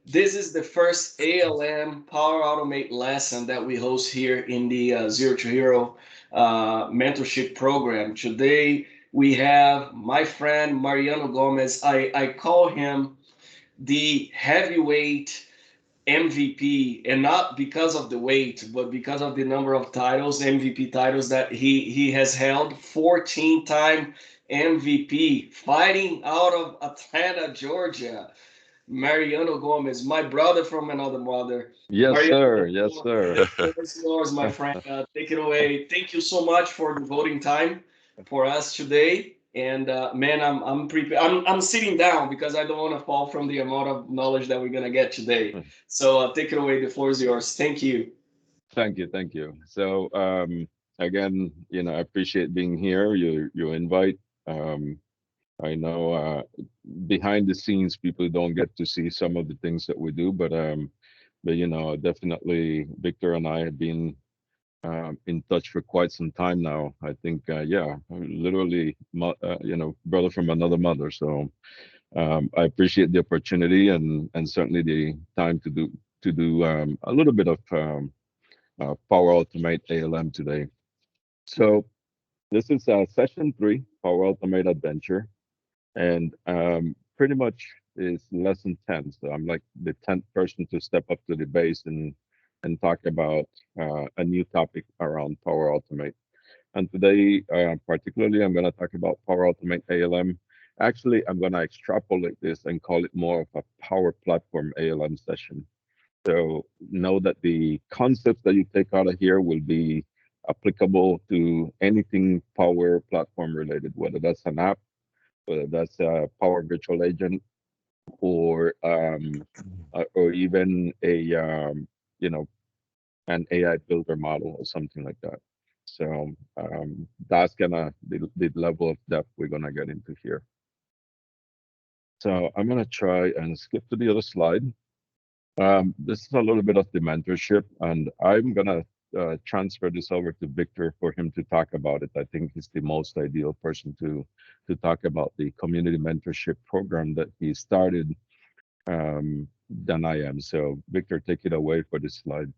This is the first ALM Power Automate lesson that we host here in the Zero to Hero mentorship program. Today we have my friend Mariano Gomez. I call him the heavyweight MVP, and not because of the weight, but because of the number of titles, MVP titles that he has held. 14-time MVP, fighting out of Atlanta, Georgia. Mariano Gomez, my brother from another mother. Yes, Mariano, sir. Yes, sir. the floor is yours, my friend. Take it away. Thank you so much for devoting time for us today. And man, I'm prepared. I'm sitting down because I don't want to fall from the amount of knowledge that we're gonna get today. So take it away. The floor is yours. Thank you. Thank you, thank you. So, again, I appreciate being here. Your invite. Um, I know behind the scenes, people don't get to see some of the things that we do, but definitely Victor and I have been in touch for quite some time now. I think, yeah, literally, brother from another mother. So I appreciate the opportunity and certainly the time to do a little bit of Power Automate ALM today. So this is session 3, Power Automate Adventure, and pretty much is lesson 10. So I'm like the 10th person to step up to the base and talk about a new topic around Power Automate. And today, particularly, I'm going to talk about Power Automate ALM. Actually, I'm going to extrapolate this and call it more of a Power Platform ALM session. So know that the concepts that you take out of here will be applicable to anything Power Platform related, whether that's an app, whether that's a Power Virtual Agent, or even a you know an AI builder model or something like that. So that's gonna the level of depth we're gonna get into here. So I'm gonna try and skip to the other slide. This is a little bit of the mentorship, and I'm gonna transfer this over to Victor for him to talk about it. I think he's the most ideal person to talk about the community mentorship program that he started than I am. So Victor, take it away for this slide.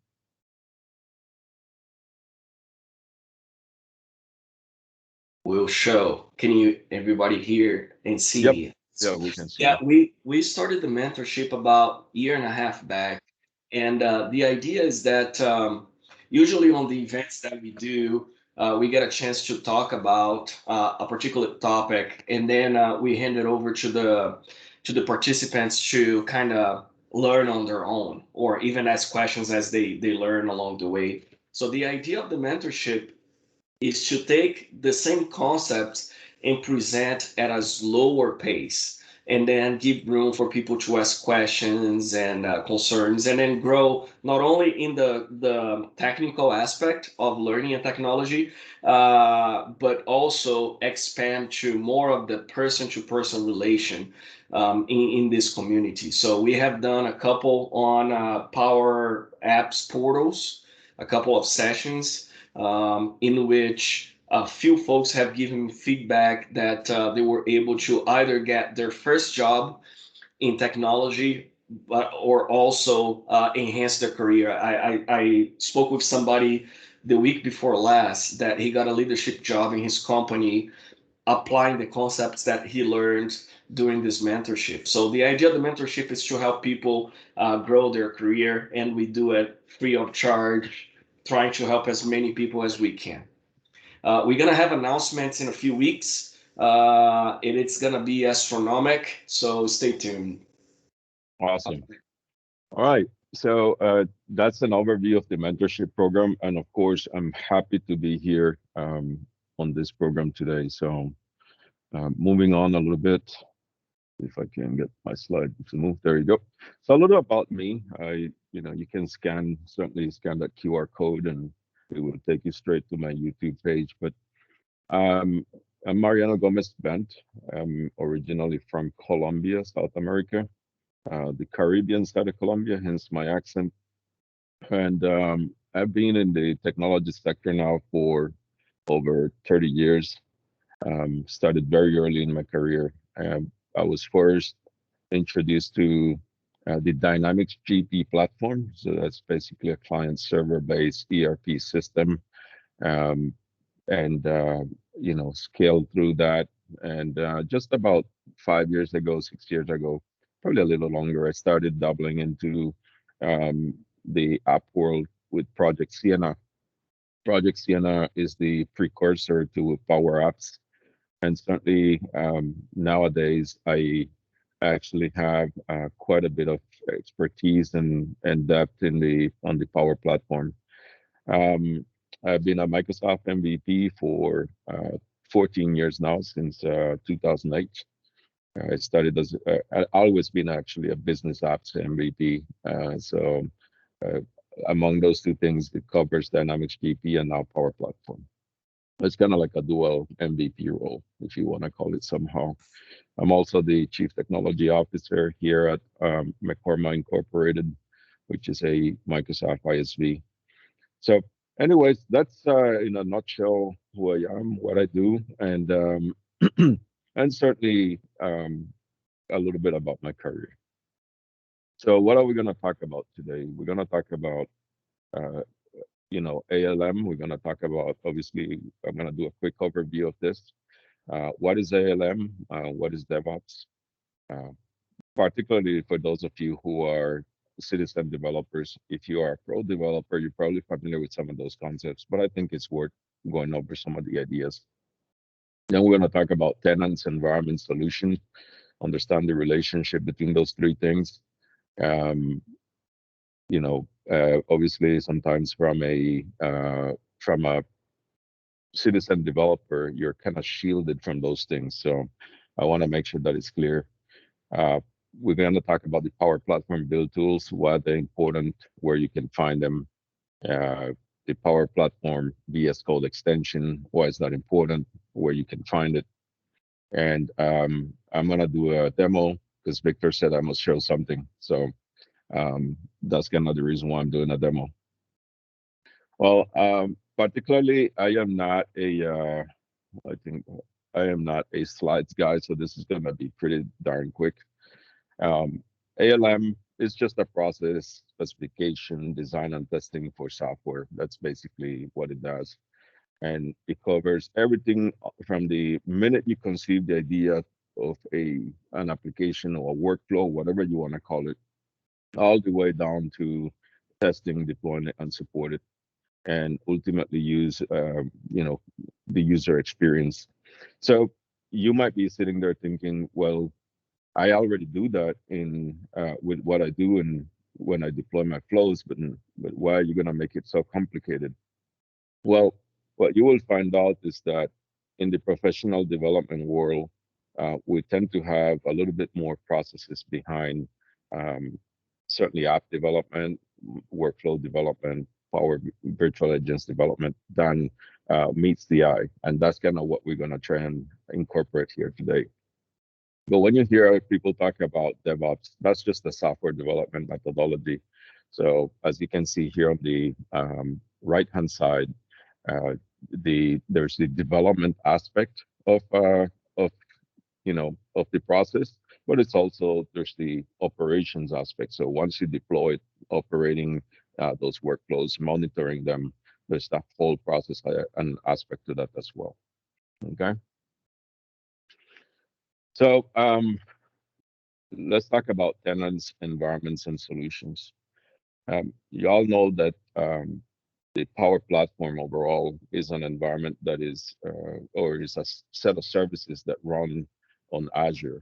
Will show. Can you everybody hear and Yep. see? Yeah, we can see Yeah, you. we started the mentorship about a year and a half back, and the idea is that usually on the events that we do, we get a chance to talk about a particular topic, and then we hand it over to the participants to kind of learn on their own, or even ask questions as they learn along the way. So the idea of the mentorship is to take the same concepts and present at a slower pace, and then give room for people to ask questions and concerns, and then grow not only in the technical aspect of learning and technology, but also expand to more of the person to person relation in this community. So we have done a couple on Power Apps portals, a couple of sessions in which a few folks have given feedback that they were able to either get their first job in technology, but or also enhance their career. I spoke with somebody the week before last that he got a leadership job in his company, applying the concepts that he learned during this mentorship. So the idea of the mentorship is to help people grow their career, and we do it free of charge, trying to help as many people as we can. We're gonna have announcements in a few weeks, and it's gonna be astronomical. So stay tuned. Awesome. All right. So that's an overview of the mentorship program, and of course, I'm happy to be here on this program today. So moving on a little bit, if I can get my slide to move. There you go. So a little about me. You can certainly scan that QR code, and it will take you straight to my YouTube page. But um, I'm Mariano Gomez Bent. I'm originally from Colombia, South America, the Caribbean side of Colombia, hence my accent. And I've been in the technology sector now for over 30 years. Started very early in my career. I was first introduced to the Dynamics GP platform. So that's basically a client server-based ERP system, um, and scaled through that. And just about 5 years ago, 6 years ago, probably a little longer, I started doubling into um, the app world with Project Sienna. Project Sienna is the precursor to Power Apps, and certainly nowadays I actually have quite a bit of expertise and depth in the on the Power Platform. Um, I've been a Microsoft MVP for 14 years now, since 2008. I started as I've always been actually a business apps MVP. So uh, among those two things, it covers Dynamics GP and now Power Platform. It's kind of like a dual MVP role, if you want to call it somehow. I'm also the Chief Technology Officer here at McCorma Incorporated, which is a Microsoft ISV. So, anyways, that's in a nutshell who I am, what I do, and certainly a little bit about my career. So, what are we going to talk about today? We're going to talk about uh, ALM. We're going to talk about, obviously, I'm going to do a quick overview of this. What is ALM? What is DevOps? Uh, Particularly for those of you who are citizen developers. If you are a pro developer, you're probably familiar with some of those concepts, but I think it's worth going over some of the ideas. Then we're going to talk about tenants, environment, solution, understand the relationship between those three things. Um, Obviously, sometimes from a citizen developer, you're kind of shielded from those things. So I want to make sure that it's clear. Uh, we're going to talk about the Power Platform build tools, why they're important, where you can find them, uh, the Power Platform VS Code extension, why it's not important, where you can find it. And I'm going to do a demo because Victor said I must show something. So that's kind of the reason why I'm doing a demo. Well, particularly, I think I am not a slides guy, so this is going to be pretty darn quick. Um, ALM is just a process specification, design, and testing for software. That's basically what it does. And it covers everything from the minute you conceive the idea of an application or a workflow, whatever you want to call it, all the way down to testing, deploying it, and support it, and ultimately use the user experience. So you might be sitting there thinking, well, I already do that in with what I do and when I deploy my flows, but why are you going to make it so complicated? Well, what you will find out is that in the professional development world, we tend to have a little bit more processes behind um, certainly app development, workflow development, Power Virtual Agents development than meets the eye. And that's kind of what we're going to try and incorporate here today. But when you hear people talk about DevOps, that's just the software development methodology. So as you can see here on the right-hand side, uh, there's the development aspect of of the process, but it's also there's the operations aspect. So once you deploy it, operating those workflows, monitoring them, there's that whole process and aspect to that as well. Okay, so let's talk about tenants, environments, and solutions. You all know that the Power Platform overall is an environment that is, or is a set of services that run on Azure.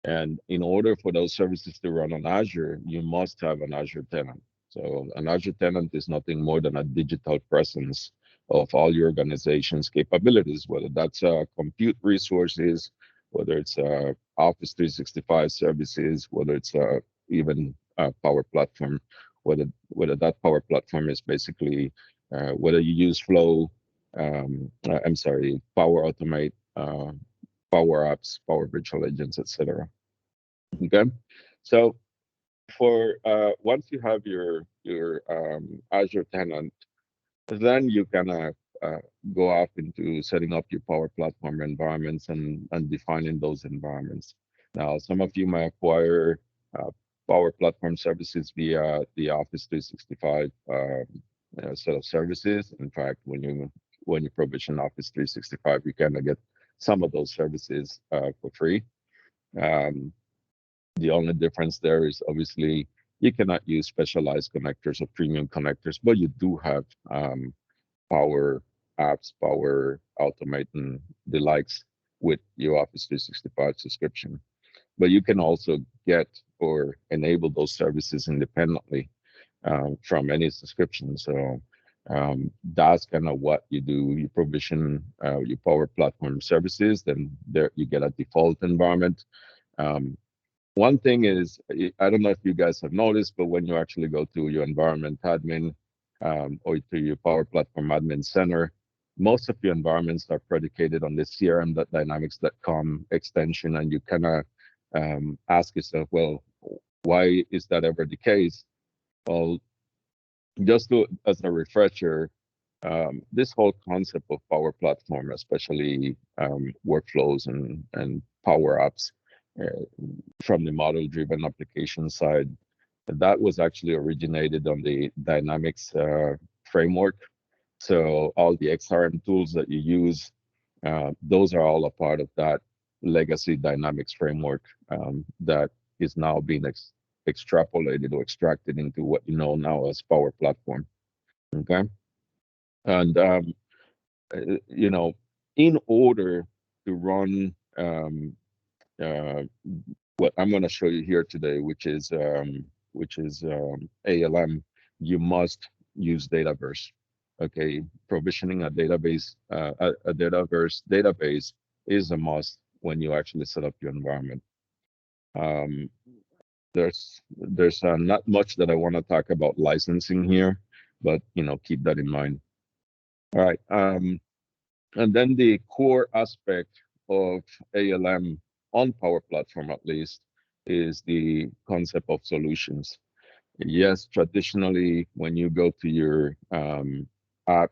And in order for those services to run on Azure, you must have an Azure tenant. So an Azure tenant is nothing more than a digital presence of all your organization's capabilities, whether that's compute resources, whether it's Office 365 services, whether it's even Power Platform, whether that Power Platform is basically whether you use Flow, I'm sorry, Power Automate, Power Apps, Power Virtual Agents, etc. Okay, so for once you have your Azure tenant, then you can go off into setting up your Power Platform environments and defining those environments. Now, some of you might acquire uh, Power Platform services via the Office 365 set of services. In fact, when you provision Office 365, you kind of get some of those services for free. Um, the only difference there is obviously you cannot use specialized connectors or premium connectors, but you do have Power Apps, Power Automate, and the likes with your Office 365 subscription. But you can also get or enable those services independently from any subscription. So that's kind of what you do. You provision your Power Platform services, then there you get a default environment. Um, One thing is, I don't know if you guys have noticed, but when you actually go to your environment admin or to your Power Platform admin center, most of your environments are predicated on the CRM.dynamics.com extension, and you kind of ask yourself, well, why is that ever the case? Well, just as a refresher, this whole concept of Power Platform, especially workflows and Power Apps uh, from the model-driven application side, that was actually originated on the Dynamics framework. So all the XRM tools that you use, those are all a part of that legacy Dynamics framework that is now being extrapolated or extracted into what you know now as Power Platform. Okay, and you know, in order to run uh, what I'm going to show you here today, which is ALM, you must use Dataverse. Okay, provisioning a database, a Dataverse database is a must when you actually set up your environment. Um, there's not much that I want to talk about licensing here, but keep that in mind. All right. And then the core aspect of ALM on Power Platform, at least, is the concept of solutions. Yes, traditionally, when you go to your app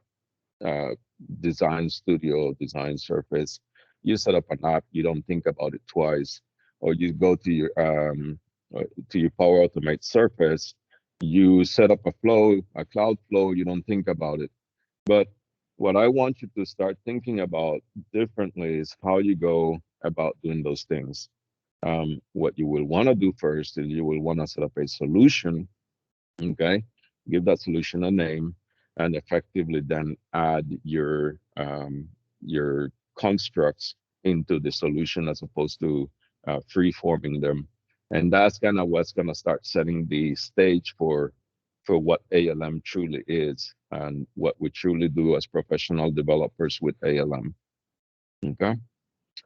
uh, design studio, design surface, you set up an app, you don't think about it twice, or you go to your Power Automate surface, you set up a flow, a cloud flow, you don't think about it. But what I want you to start thinking about differently is how you go about doing those things. What you will want to do first is you will want to set up a solution, okay? Give that solution a name, and effectively then add your constructs into the solution as opposed to free forming them. And that's kind of what's going to start setting the stage for what ALM truly is and what we truly do as professional developers with ALM. Okay.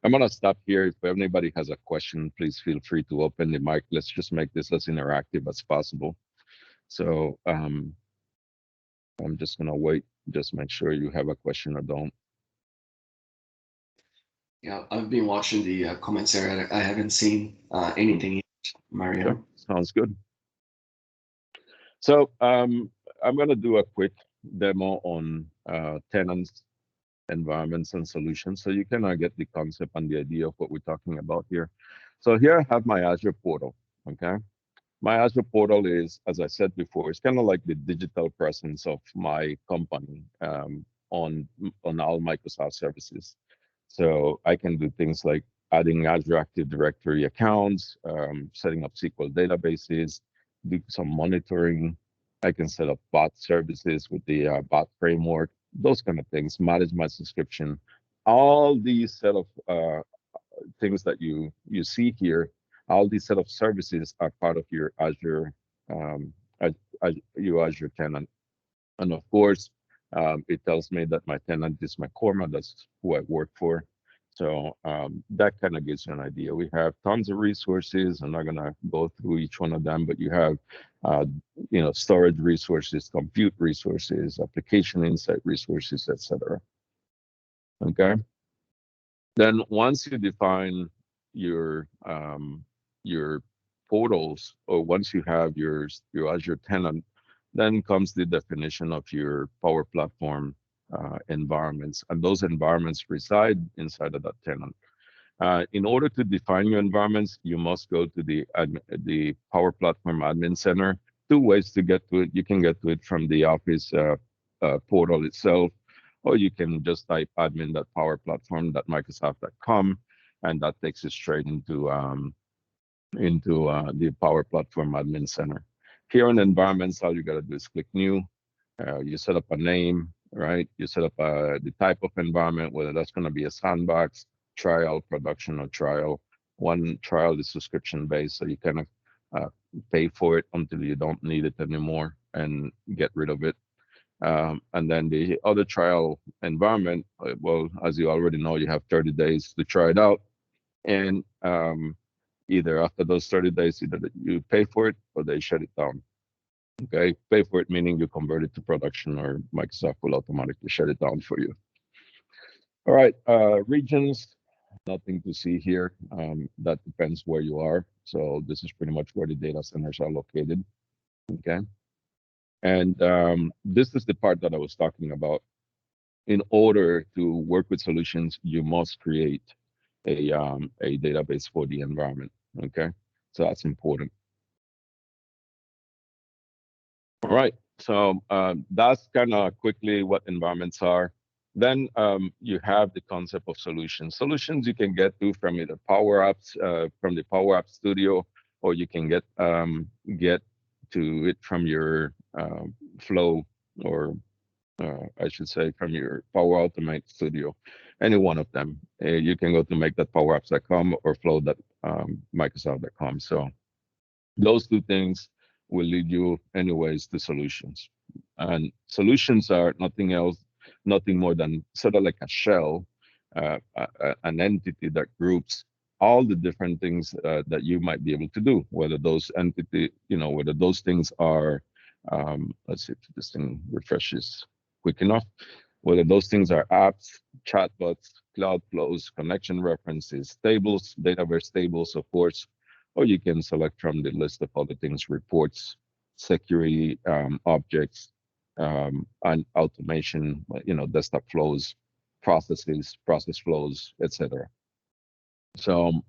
I'm going to stop here. If anybody has a question, please feel free to open the mic. Let's just make this as interactive as possible. So I'm just going to wait, just make sure you have a question or don't. Yeah, I've been watching the comments area. I haven't seen anything yet, Sure. Mariano. Sounds good. So I'm going to do a quick demo on tenants, environments, and solutions so you can get the concept and the idea of what we're talking about here. So here I have my Azure portal. Okay. My Azure portal is, as I said before, it's kind of like the digital presence of my company on all Microsoft services. So I can do things like adding Azure Active Directory accounts, setting up SQL databases, do some monitoring. I can set up bot services with the bot framework, those kind of things, manage my subscription. All these set of things that you see here, all these set of services are part of your Azure um, your Azure tenant. And of course, it tells me that my tenant is my Corma, that's who I work for. So that kind of gives you an idea. We have tons of resources. I'm not gonna go through each one of them, but you have, uh, storage resources, compute resources, application insight resources, etc. Okay. Then once you define your your portals, or once you have your Azure tenant, then comes the definition of your Power Platform environments, and those environments reside inside of that tenant. In order to define your environments, you must go to the Power Platform Admin Center. Two ways to get to it. You can get to it from the Office portal itself, or you can just type admin.powerplatform.microsoft.com, and that takes you straight into the Power Platform Admin Center. Here in environments, all you got to do is click New. You set up a name, right? You set up the type of environment, whether that's going to be a sandbox, trial, production, or trial. One trial is subscription based, so you kind of pay for it until you don't need it anymore and get rid of it. And then the other trial environment, well, as you already know, you have 30 days to try it out. And either after those 30 days, either you pay for it or they shut it down. Okay, pay for it meaning you convert it to production, or Microsoft will automatically shut it down for you. All right, regions, nothing to see here. That depends where you are. So this is pretty much where the data centers are located. Okay, and this is the part that I was talking about. In order to work with solutions, you must create a database for the environment. Okay, so that's important. All right, so that's kind of quickly what environments are. Then you have the concept of solutions. Solutions you can get to from either Power Apps, from the Power App Studio, or you can get to it from your Flow, or I should say from your Power Automate Studio, any one of them. You can go to make.powerapps.com or flow.microsoft.com. So those two things will lead you anyways to solutions. And solutions are nothing else, nothing more than sort of like a shell, an entity that groups all the different things that you might be able to do, whether those entity, whether those things are, let's see if this thing refreshes quick enough, whether those things are apps, chatbots, cloud flows, connection references, tables, database tables, of course, or you can select from the list of other things: reports, security, objects, and automation, desktop flows, processes, process flows, etc. So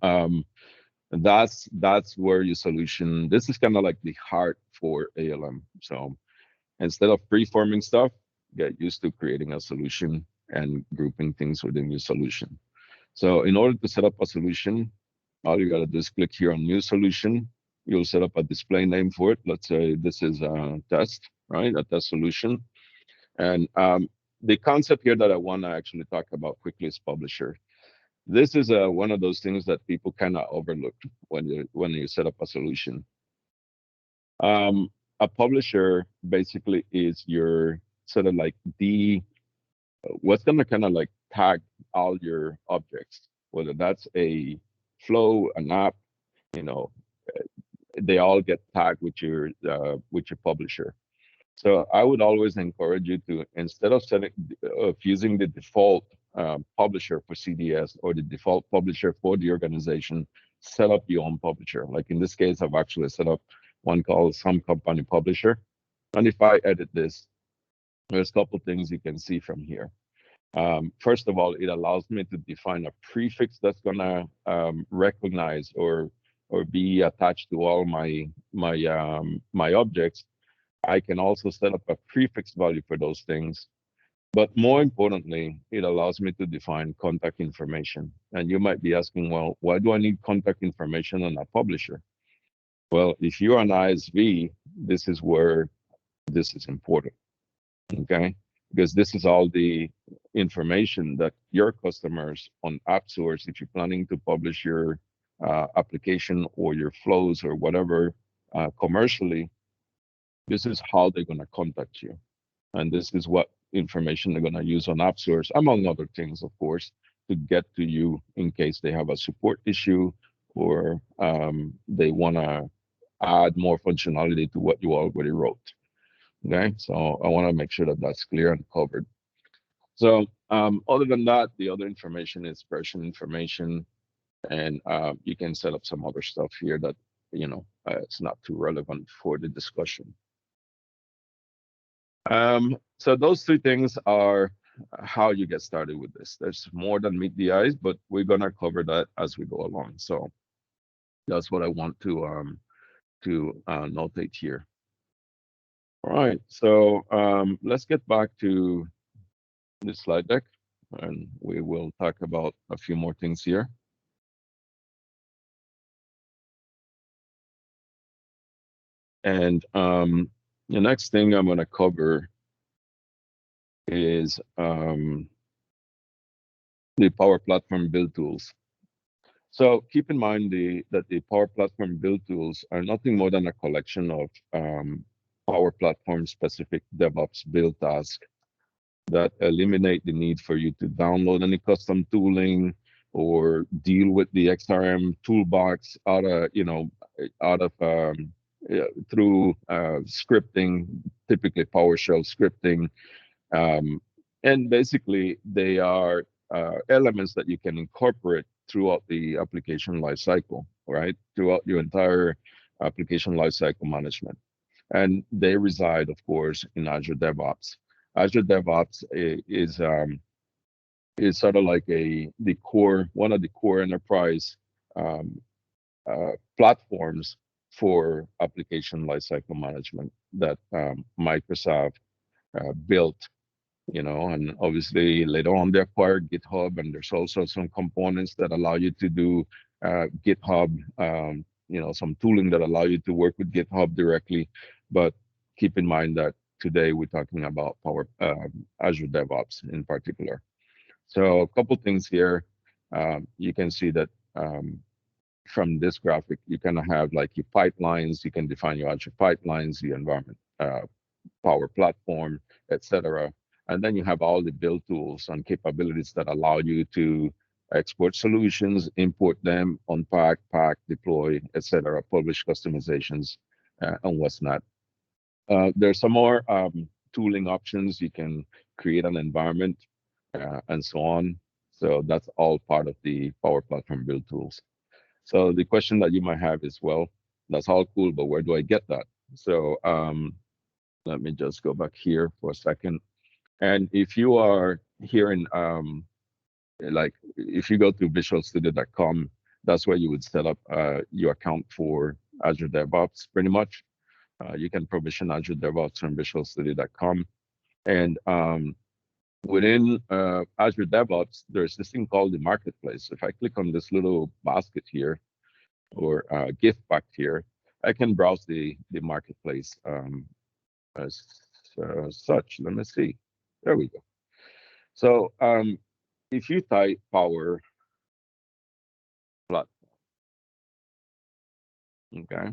that's where your solution. This is kind of like the heart for ALM. So instead of preforming stuff, get used to creating a solution and grouping things within your solution. So in order to set up a solution, all you got to do is click here on New Solution. You'll set up a display name for it. Let's say this is a test, right? A test solution. And the concept here that I want to actually talk about quickly is Publisher. This is one of those things that people kind of overlook when you set up a solution. A publisher basically is your sort of like the what's going to kind of like tag all your objects, whether that's a flow, an app, you know, they all get tagged with your publisher. So I would always encourage you to, instead of using the default publisher for CDS or the default publisher for the organization, set up your own publisher. Like in this case, I've actually set up one called Some Company Publisher. And if I edit this, there's a couple things you can see from here. First of all, it allows me to define a prefix that's gonna recognize or be attached to all my objects. I can also set up a prefix value for those things. But more importantly, it allows me to define contact information. And you might be asking, well, why do I need contact information on a publisher? Well, if you're an ISV, this is where this is important, okay? Because this is all the information that your customers on AppSource, if you're planning to publish your application or your flows or whatever commercially, this is how they're going to contact you. And this is what information they're going to use on AppSource, among other things, of course, to get to you in case they have a support issue or they want to add more functionality to what you already wrote. Okay, so I want to make sure that that's clear and covered. So other than that, the other information is version information, and you can set up some other stuff here that, it's not too relevant for the discussion. So those three things are how you get started with this. There's more than meet the eyes, but we're gonna cover that as we go along. So that's what I want to notate here. All right, so let's get back to this slide deck, and we will talk about a few more things here. And the next thing I'm going to cover is the Power Platform build tools. So keep in mind that the Power Platform build tools are nothing more than a collection of Power Platform specific DevOps build tasks that eliminate the need for you to download any custom tooling or deal with the XRM toolbox out of through scripting, typically PowerShell scripting. Um, and basically, they are elements that you can incorporate throughout the application lifecycle, right? Throughout your entire application lifecycle management. And they reside, of course, in Azure DevOps. Azure DevOps is sort of like one of the core enterprise um, platforms for application lifecycle management that Microsoft built, and obviously later on they acquired GitHub, and there's also some components that allow you to do GitHub, some tooling that allow you to work with GitHub directly. But keep in mind that today we're talking about Azure DevOps in particular. So a couple things here. You can see that from this graphic, you kind of have like your pipelines. You can define your Azure pipelines, the environment, Power Platform, etc. And then you have all the build tools and capabilities that allow you to export solutions, import them, unpack, pack, deploy, etc., publish customizations, and what's not. There's some more tooling options. You can create an environment and so on. So that's all part of the Power Platform build tools. So the question that you might have is, well, that's all cool, but where do I get that? So let me just go back here for a second. And if you are here in, like, if you go to visualstudio.com, that's where you would set up your account for Azure DevOps, pretty much. You can provision Azure DevOps from visualstudio.com. And within Azure DevOps, there's this thing called the marketplace. If I click on this little basket here, or gift back here, I can browse the marketplace as such. Let me see. There we go. So if you type Power Platform, okay,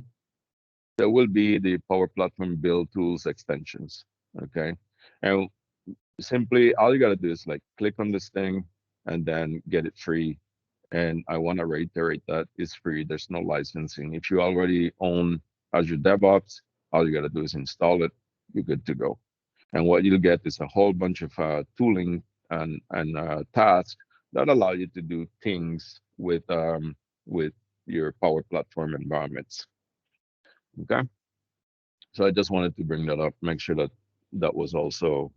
there will be the Power Platform build tools extensions, okay, and simply all you got to do is like click on this thing and then get it free. And I want to reiterate that it's free. There's no licensing. If you already own Azure DevOps, all you got to do is install it. You're good to go. And what you'll get is a whole bunch of tooling and tasks that allow you to do things with your Power Platform environments. Okay. So I just wanted to bring that up, make sure that that was also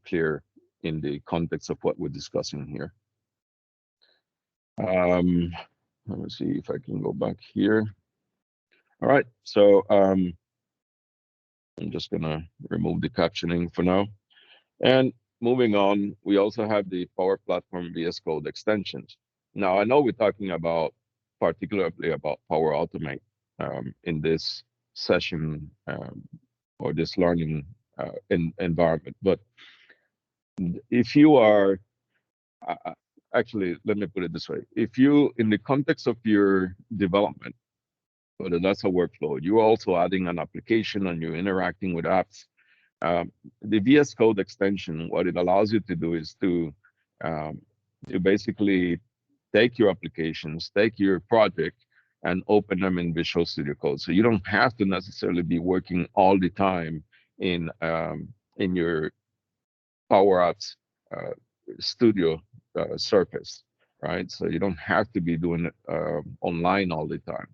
clear in the context of what we're discussing here. Let me see if I can go back here. All right, so I'm just gonna remove the captioning for now. And moving on, we also have the Power Platform VS Code extensions. Now, I know we're talking about particularly about Power Automate in this session or this learning environment, but if you are uh, actually, let me put it this way: if you, in the context of your development, whether that's a workflow, you're also adding an application and you're interacting with apps. The VS Code extension, what it allows you to do is um, to basically take your applications, take your project, and open them in Visual Studio Code. So you don't have to necessarily be working all the time in your Power Apps uh, Studio surface, right? So you don't have to be doing it online all the time.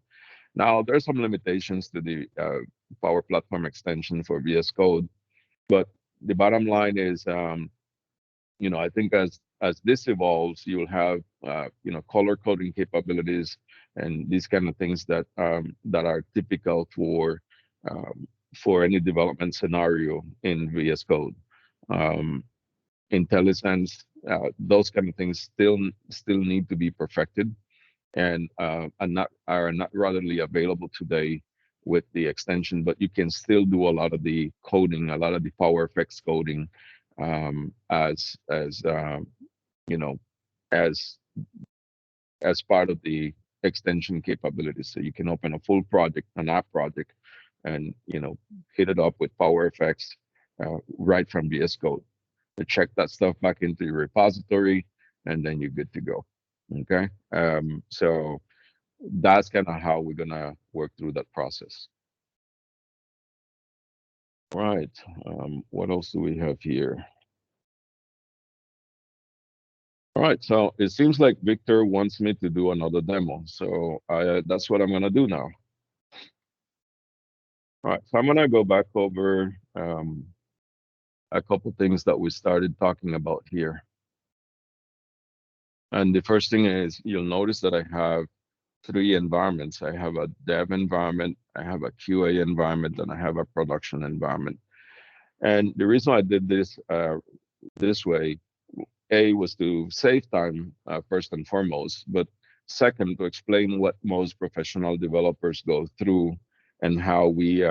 Now, there's some limitations to the Power Platform extension for VS Code, but the bottom line is I think as this evolves, you'll have color coding capabilities and these kind of things that are typical um, for any development scenario in VS Code. Um, IntelliSense, those kind of things still need to be perfected and are not readily available today with the extension, but you can still do a lot of the coding, a lot of the Power Effects coding, as you know as as part of the extension capabilities. So you can open a full project, an app project, and hit it up with Power Effects right from VS Code. To check that stuff back into your repository, and then you're good to go. Okay, so that's kind of how we're gonna work through that process. Right. What else do we have here? All right. So it seems like Victor wants me to do another demo. So that's what I'm gonna do now. All right. So I'm gonna go back over a couple things that we started talking about here. And the first thing is you'll notice that I have three environments. I have a dev environment, I have a QA environment, and I have a production environment. And the reason I did this way, A, was to save time first and foremost, but second, to explain what most professional developers go through and how we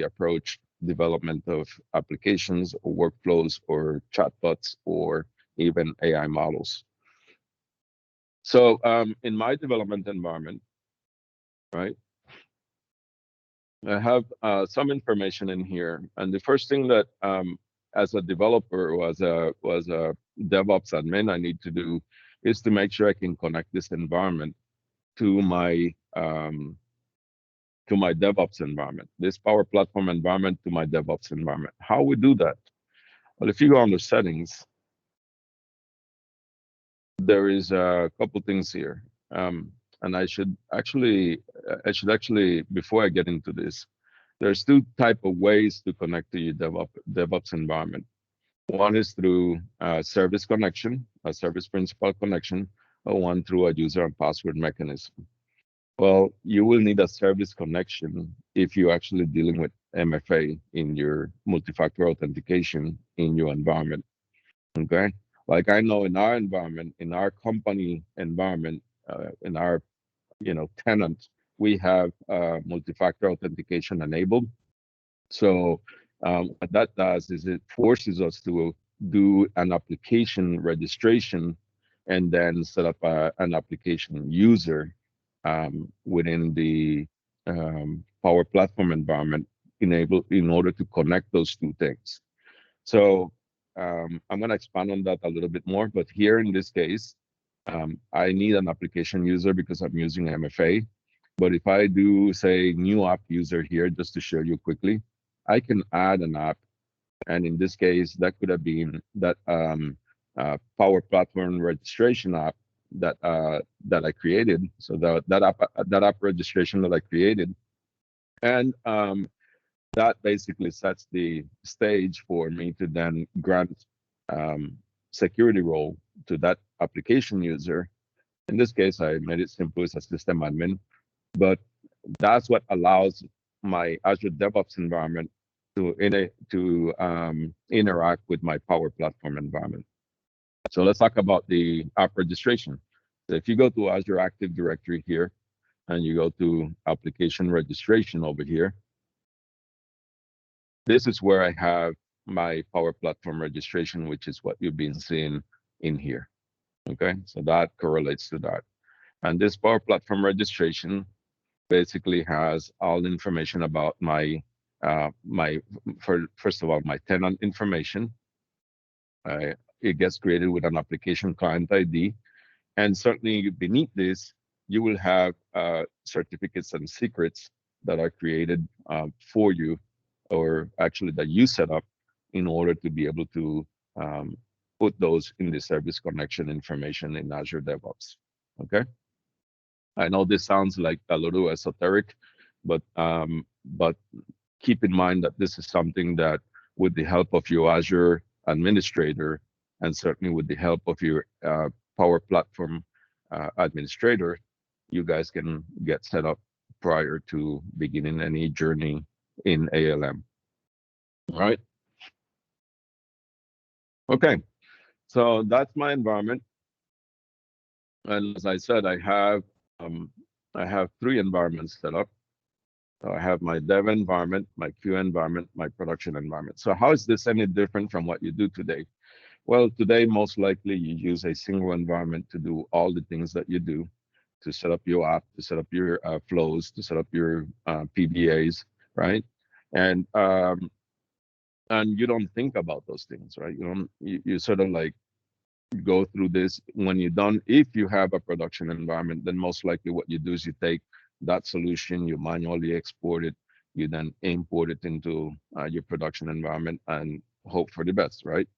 approach development of applications or workflows or chatbots or even AI models. So in my development environment, right, I have some information in here, and the first thing that, as a developer, was a DevOps admin, I need to do is to make sure I can connect this environment to my DevOps environment, this Power Platform environment to my DevOps environment. How we do that? Well, if you go under settings, there is a couple things here, and I should actually, before I get into this, there's two type of ways to connect to your DevOps environment. One is through service connection, a service principal connection, or one through a user and password mechanism. Well, you will need a service connection if you're actually dealing with MFA in your multi-factor authentication in your environment. Okay. Like I know in our environment, in our company environment, in our tenant, we have multi-factor authentication enabled. So what that does is it forces us to do an application registration and then set up an application user within the Power Platform environment in order to connect those two things. So I'm going to expand on that a little bit more, but here in this case, I need an application user because I'm using MFA. But if I do say new app user here, just to show you quickly, I can add an app. And in this case, that could have been that Power Platform registration app that I created. So that app registration that I created, and that basically sets the stage for me to then grant security role to that application user. In this case, I made it simple as a system admin, but that's what allows my Azure DevOps environment to interact with my Power Platform environment. So let's talk about the app registration. So if you go to Azure Active Directory here, and you go to application registration over here, this is where I have my Power Platform registration, which is what you've been seeing in here. Okay, so that correlates to that. And this Power Platform registration basically has all the information about first of all, my tenant information. It gets created with an application client ID. And certainly beneath this, you will have certificates and secrets that are created for you, or actually that you set up in order to be able to put those in the service connection information in Azure DevOps. Okay. I know this sounds like a little esoteric, but keep in mind that this is something that, with the help of your Azure administrator and certainly with the help of your Power Platform administrator, you guys can get set up prior to beginning any journey in ALM. All right. Okay. So that's my environment. And as I said, um, I have three environments set up. So I have my dev environment, my Q environment, my production environment. So how is this any different from what you do today? Well, today, most likely you use a single environment to do all the things that you do, to set up your app, to set up your flows, to set up your PBAs, right? And you don't think about those things, right? You don't. You sort of like go through this. When you're done, if you have a production environment, then most likely what you do is you take that solution, you manually export it, you then import it into your production environment and hope for the best, right?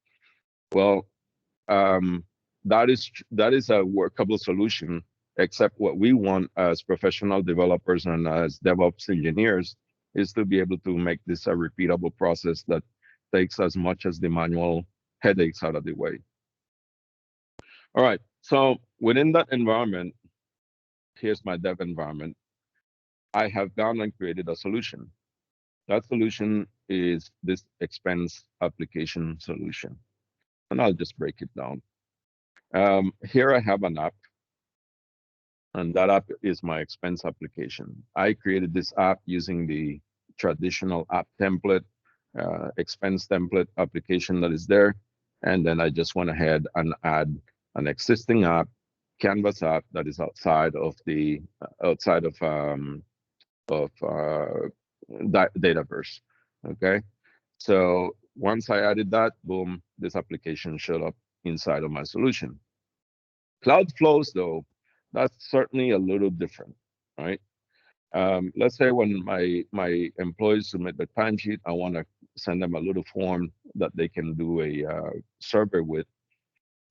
Well, um, that is a workable solution, except what we want as professional developers and as DevOps engineers is to be able to make this a repeatable process that takes as much as the manual headaches out of the way. All right. So within that environment, here's my dev environment. I have gone and created a solution. That solution is this expense application solution. And I'll just break it down. Here I have an app, and that app is my expense application. I created this app using the traditional app template, expense template application that is there. And then I just went ahead and add an existing app, Canvas app that is outside of the outside of Dataverse. Okay, so once I added that, boom, this application showed up inside of my solution. Cloud flows, though, that's certainly a little different, right? Let's say when my employees submit the timesheet, I want to send them a little form that they can do a survey with.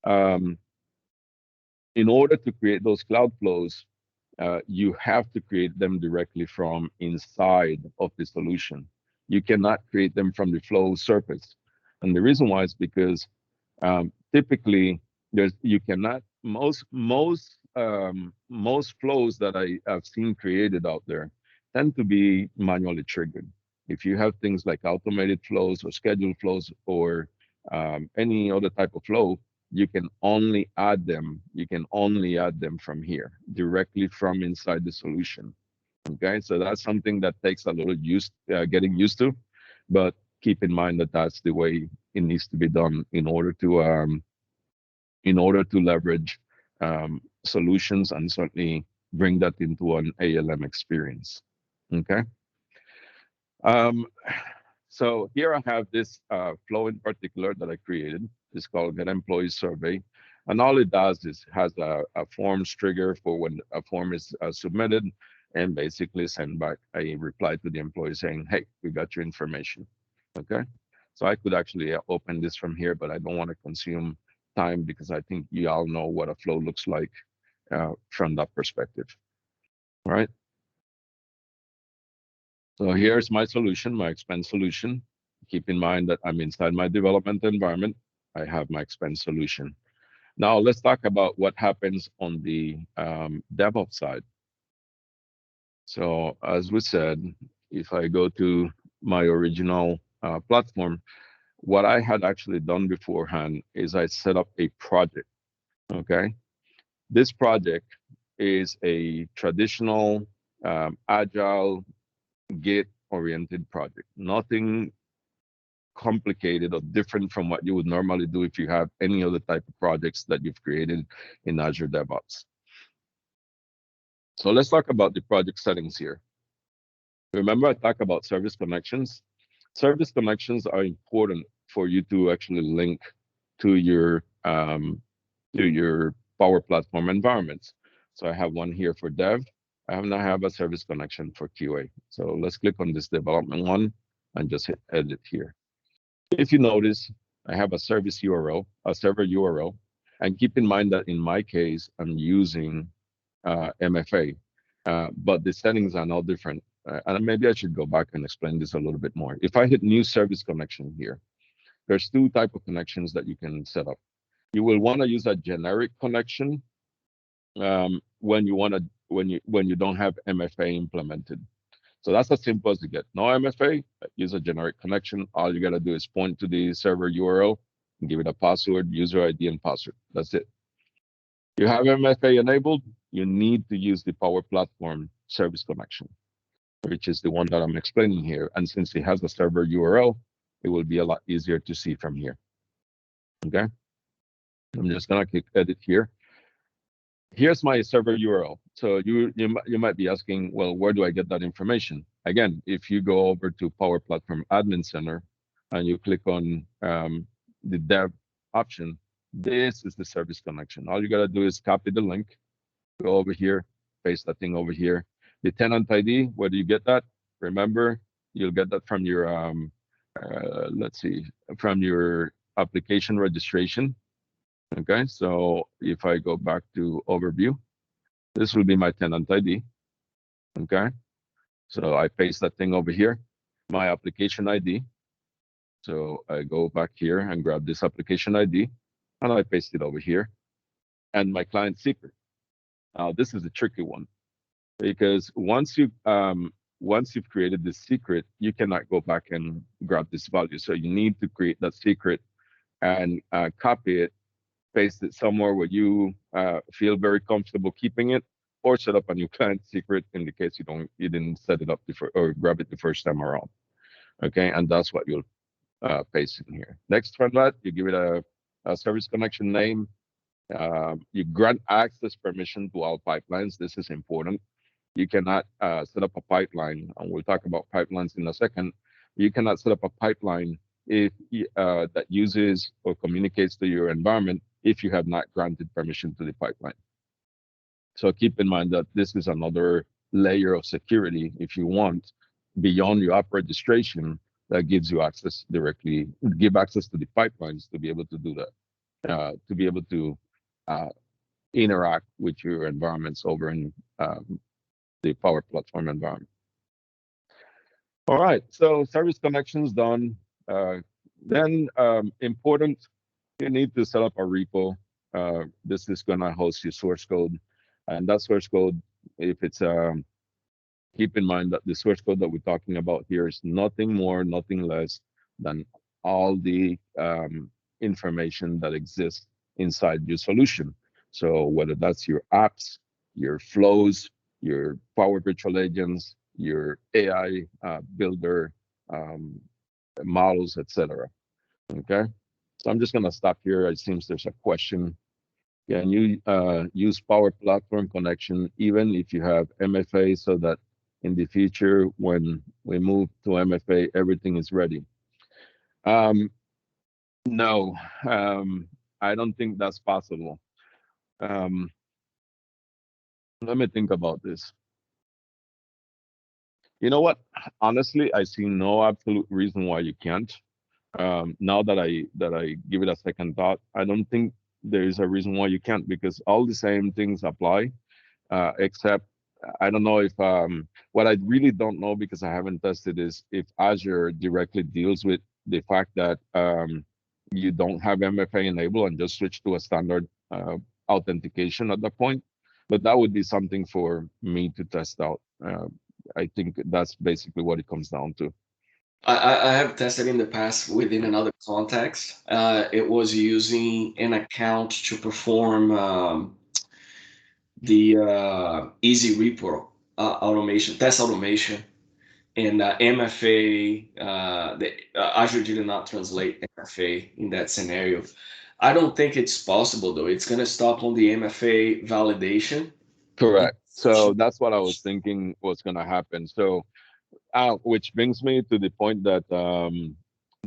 Um, in order to create those cloud flows, you have to create them directly from inside of the solution. You cannot create them from the flow surface. And the reason why is because typically there's you cannot most flows that I have seen created out there tend to be manually triggered. If you have things like automated flows or scheduled flows or any other type of flow, you can only add them from here directly from inside the solution. Okay, so that's something that takes a little getting used to, but keep in mind that that's the way it needs to be done in order to leverage solutions and certainly bring that into an ALM experience. Okay. Um, so here I have this flow in particular that I created. It's called Get Employee Survey. And all it does is has a forms trigger for when a form is submitted and basically send back a reply to the employee saying, hey, we got your information. Okay. So I could actually open this from here, but I don't want to consume time because I think you all know what a flow looks like from that perspective. All right. So here's my solution, my expense solution. Keep in mind that I'm inside my development environment. I have my expense solution. Now let's talk about what happens on the DevOps side. So as we said, if I go to my original platform, what I had actually done beforehand is I set up a project. Okay, this project is a traditional agile Git oriented project. Nothing complicated or different from what you would normally do if you have any other type of projects that you've created in Azure DevOps. So let's talk about the project settings here. Remember I talked about service connections. Service connections are important for you to actually link to your Power Platform environments. So I have one here for dev. I have a service connection for QA. So let's click on this development one and just hit edit here. If you notice, I have a service URL, a server URL, and keep in mind that in my case, I'm using MFA, but the settings are now different. And maybe I should go back and explain this a little bit more. If I hit new service connection here, there's two type of connections that you can set up. You will want to use a generic connection when you want to when you don't have MFA implemented. So that's as simple as you get. No MFA, use a generic connection. All you got to do is point to the server URL and give it a password, user ID, and password. That's it. You have MFA enabled, you need to use the Power Platform service connection, which is the one that I'm explaining here. And since it has a server URL, it will be a lot easier to see from here. Okay. I'm just gonna click edit here. Here's my server URL. So you might be asking, well, where do I get that information? Again, if you go over to Power Platform Admin Center and you click on the dev option, this is the service connection. All you gotta do is copy the link, go over here, paste that thing over here. The tenant ID, where do you get that? Remember, you'll get that from your let's see, from your application registration. Okay, so if I go back to overview, this will be my tenant ID. Okay, so I paste that thing over here, my application ID. So I go back here and grab this application ID and I paste it over here, and my client secret. Now this is a tricky one because once you've created this secret, you cannot go back and grab this value. So you need to create that secret and copy it, paste it somewhere where you feel very comfortable keeping it, or set up a new client secret in the case you didn't set it up before or grab it the first time around. Okay, and that's what you'll paste in here. Next from that, you give it a service connection name. You grant access permission to all pipelines. This is important. You cannot set up a pipeline, and we'll talk about pipelines in a second. You cannot set up a pipeline if that uses or communicates to your environment if you have not granted permission to the pipeline. So keep in mind that this is another layer of security, if you want, beyond your app registration that gives you access directly, give access to the pipelines to be able to do that, to be able to interact with your environments over in the Power Platform environment. All right, so service connections done. Then important, you need to set up a repo. This is gonna host your source code, and that source code, if it's keep in mind that the source code that we're talking about here is nothing more, nothing less than all the information that exists inside your solution. So whether that's your apps, your flows, your Power Virtual Agents, your AI builder models, etc. Okay, so I'm just gonna stop here. It seems there's a question. Can you use Power Platform connection even if you have MFA so that in the future, when we move to MFA, everything is ready? No, I don't think that's possible. Um, Let me think about this. You know what? Honestly, I see no absolute reason why you can't. Now that I give it a second thought, I don't think there is a reason why you can't, because all the same things apply, except I don't know if what I really don't know, because I haven't tested, is if Azure directly deals with the fact that you don't have MFA enabled and just switch to a standard authentication at that point. But that would be something for me to test out. I think that's basically what it comes down to. I have tested in the past within another context. It was using an account to perform the easy repo automation, test automation, and MFA. Azure did not translate MFA in that scenario. I don't think it's possible though. It's going to stop on the MFA validation. Correct. So that's what I was thinking was going to happen. So, which brings me to the point that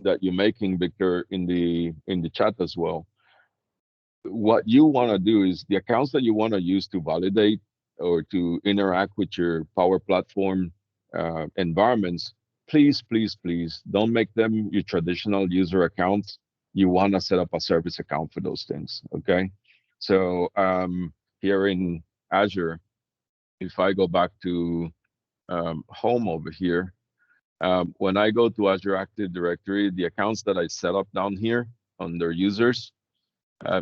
that you're making, Victor, in the chat as well. What you want to do is the accounts that you want to use to validate or to interact with your Power Platform environments. Please, please, please don't make them your traditional user accounts. You want to set up a service account for those things. Okay. So here in Azure, if I go back to home over here, when I go to Azure Active Directory, the accounts that I set up down here under users,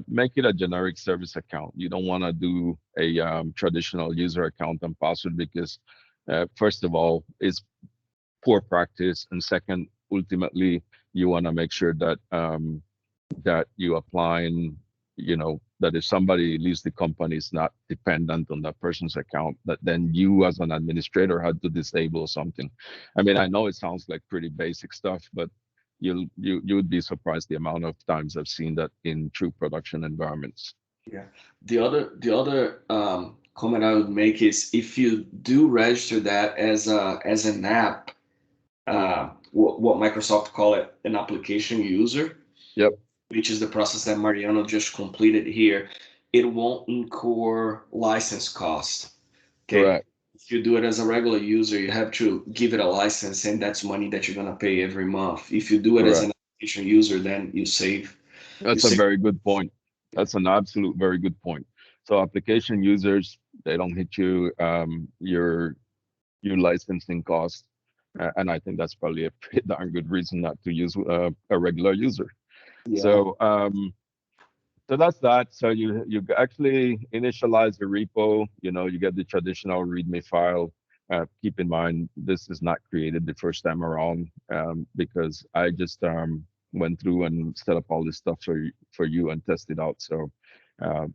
Make it a generic service account. You don't want to do a traditional user account and password because, first of all, it's poor practice, and second, ultimately, you want to make sure that that you applying, that if somebody leaves the company, it's not dependent on that person's account, that then you as an administrator had to disable something. I mean, I know it sounds like pretty basic stuff, but you would be surprised the amount of times I've seen that in true production environments. Yeah. The other comment I would make is if you do register that as an app, what Microsoft call it an application user, Yep, which is the process that Mariano just completed here, it won't incur license cost. Okay. correct, If you do it as a regular user, you have to give it a license, and that's money that you're gonna pay every month. If you do it as correct. an application user, then you That's a save. very good point. That's an absolute very good point. So application users, they don't hit you your licensing costs, and I think that's probably a pretty darn good reason not to use a regular user. Yeah. So so that's that. So you actually initialize the repo. You get the traditional README file. Keep in mind this is not created the first time around, because I just went through and set up all this stuff for you and test it out. So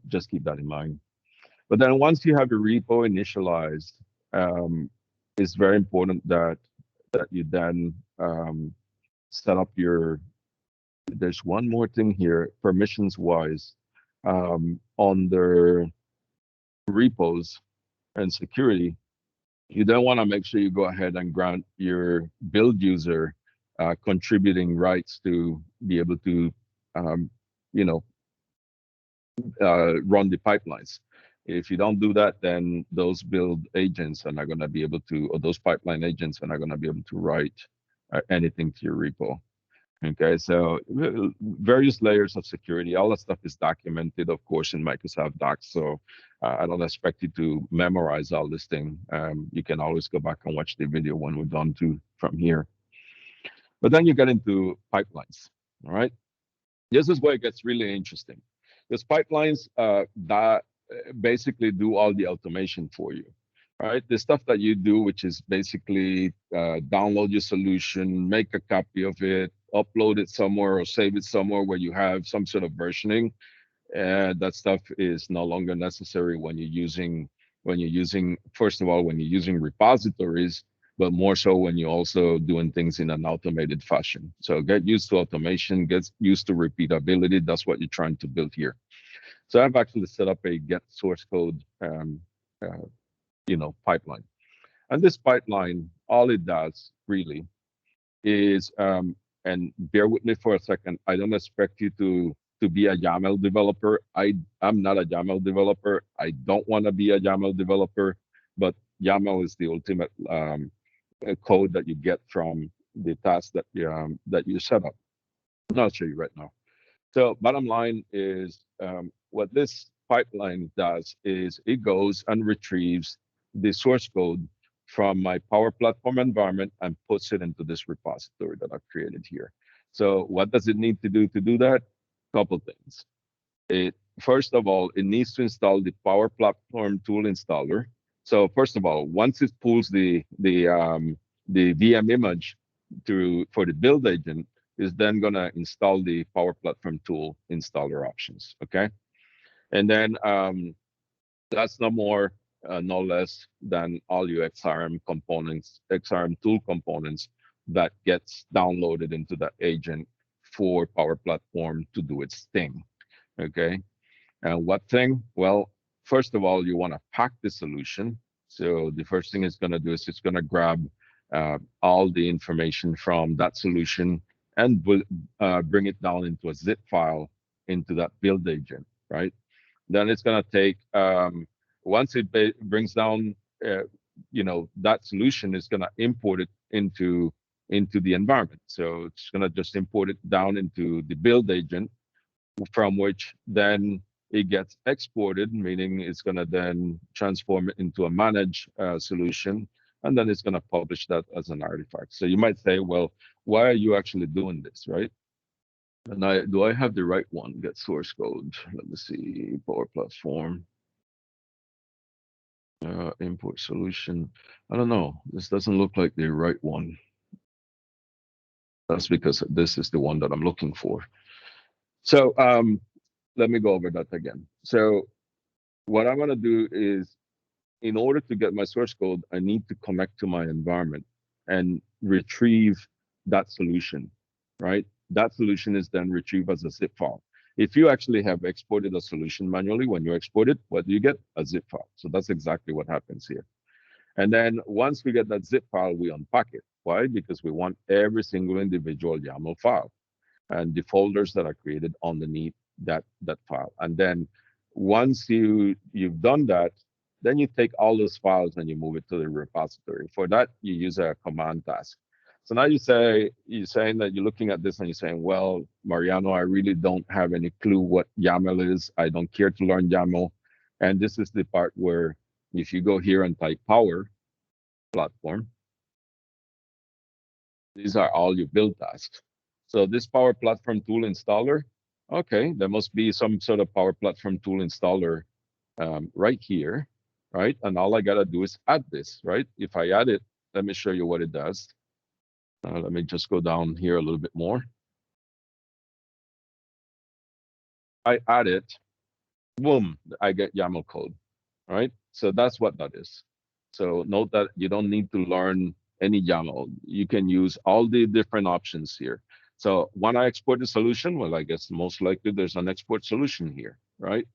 just keep that in mind. But then once you have your repo initialized, um, it's very important that you then set up your. There's one more thing here, permissions wise, on their repos and security. You then want to make sure you go ahead and grant your build user contributing rights to be able to, um, you know, run the pipelines. If you don't do that, then those build agents are not going to be able to, or those pipeline agents are not going to be able to write anything to your repo. Okay, so various layers of security, all that stuff is documented, of course, in Microsoft Docs. So I don't expect you to memorize all this thing. You can always go back and watch the video when we're done to from here. But then you get into pipelines. All right, this is where it gets really interesting. Because pipelines that basically do all the automation for you. All right, the stuff that you do, which is basically download your solution, make a copy of it, upload it somewhere, or save it somewhere where you have some sort of versioning. That stuff is no longer necessary when you're using, first of all, when you're using repositories, but more so when you're also doing things in an automated fashion. So get used to automation, get used to repeatability. That's what you're trying to build here. So I've actually set up a get source code uh, pipeline. And this pipeline, all it does really is, and bear with me for a second, I don't expect you to be a YAML developer. I'm not a YAML developer. I don't want to be a YAML developer, but YAML is the ultimate code that you get from the task that you set up. I'll show you right now. So bottom line is, what this pipeline does is it goes and retrieves the source code from my Power Platform environment and puts it into this repository that I've created here. So what does it need to do that? Couple things. It First of all, it needs to install the Power Platform tool installer. So first of all, once it pulls the VM image for the build agent, is then gonna install the Power Platform tool installer options. Okay, and then that's no more, no less than all your XRM components, XRM tool components that gets downloaded into that agent for Power Platform to do its thing. Okay, and what thing? Well, first of all, you want to pack the solution. So the first thing it's going to do is it's going to grab all the information from that solution and bring it down into a zip file into that build agent, right? Then it's going to take, once it brings down, that solution is going to import it into the environment. So it's going to just import it down into the build agent, from which then it gets exported, meaning it's going to then transform it into a managed solution, and then it's going to publish that as an artifact. So you might say, well, why are you actually doing this, right? And do I have the right one? Get source code. Let me see. Power Platform. Import solution. I don't know. This doesn't look like the right one. That's because this is the one that I'm looking for. So let me go over that again. So what I'm gonna do is, in order to get my source code, I need to connect to my environment and retrieve that solution, right? That solution is then retrieved as a zip file. If you actually have exported a solution manually, when you export it, what do you get? A zip file. So that's exactly what happens here. And then once we get that zip file, we unpack it. Why? Because we want every single individual YAML file and the folders that are created underneath that file. And then once you've done that, then you take all those files and you move it to the repository. For that, you use a command task. So now you're saying that you're looking at this and you're saying, well, Mariano, I really don't have any clue what YAML is. I don't care to learn YAML. And this is the part where if you go here and type Power Platform, these are all your build tasks. So this Power Platform tool installer, okay, there must be some sort of Power Platform tool installer right here, right? And all I gotta do is add this, right? If I add it, let me show you what it does. Let me just go down here a little bit more. I add it, boom, I get YAML code, right? So that's what that is. So note that you don't need to learn any YAML. You can use all the different options here. So when I export the solution, well, I guess most likely there's an export solution here, right?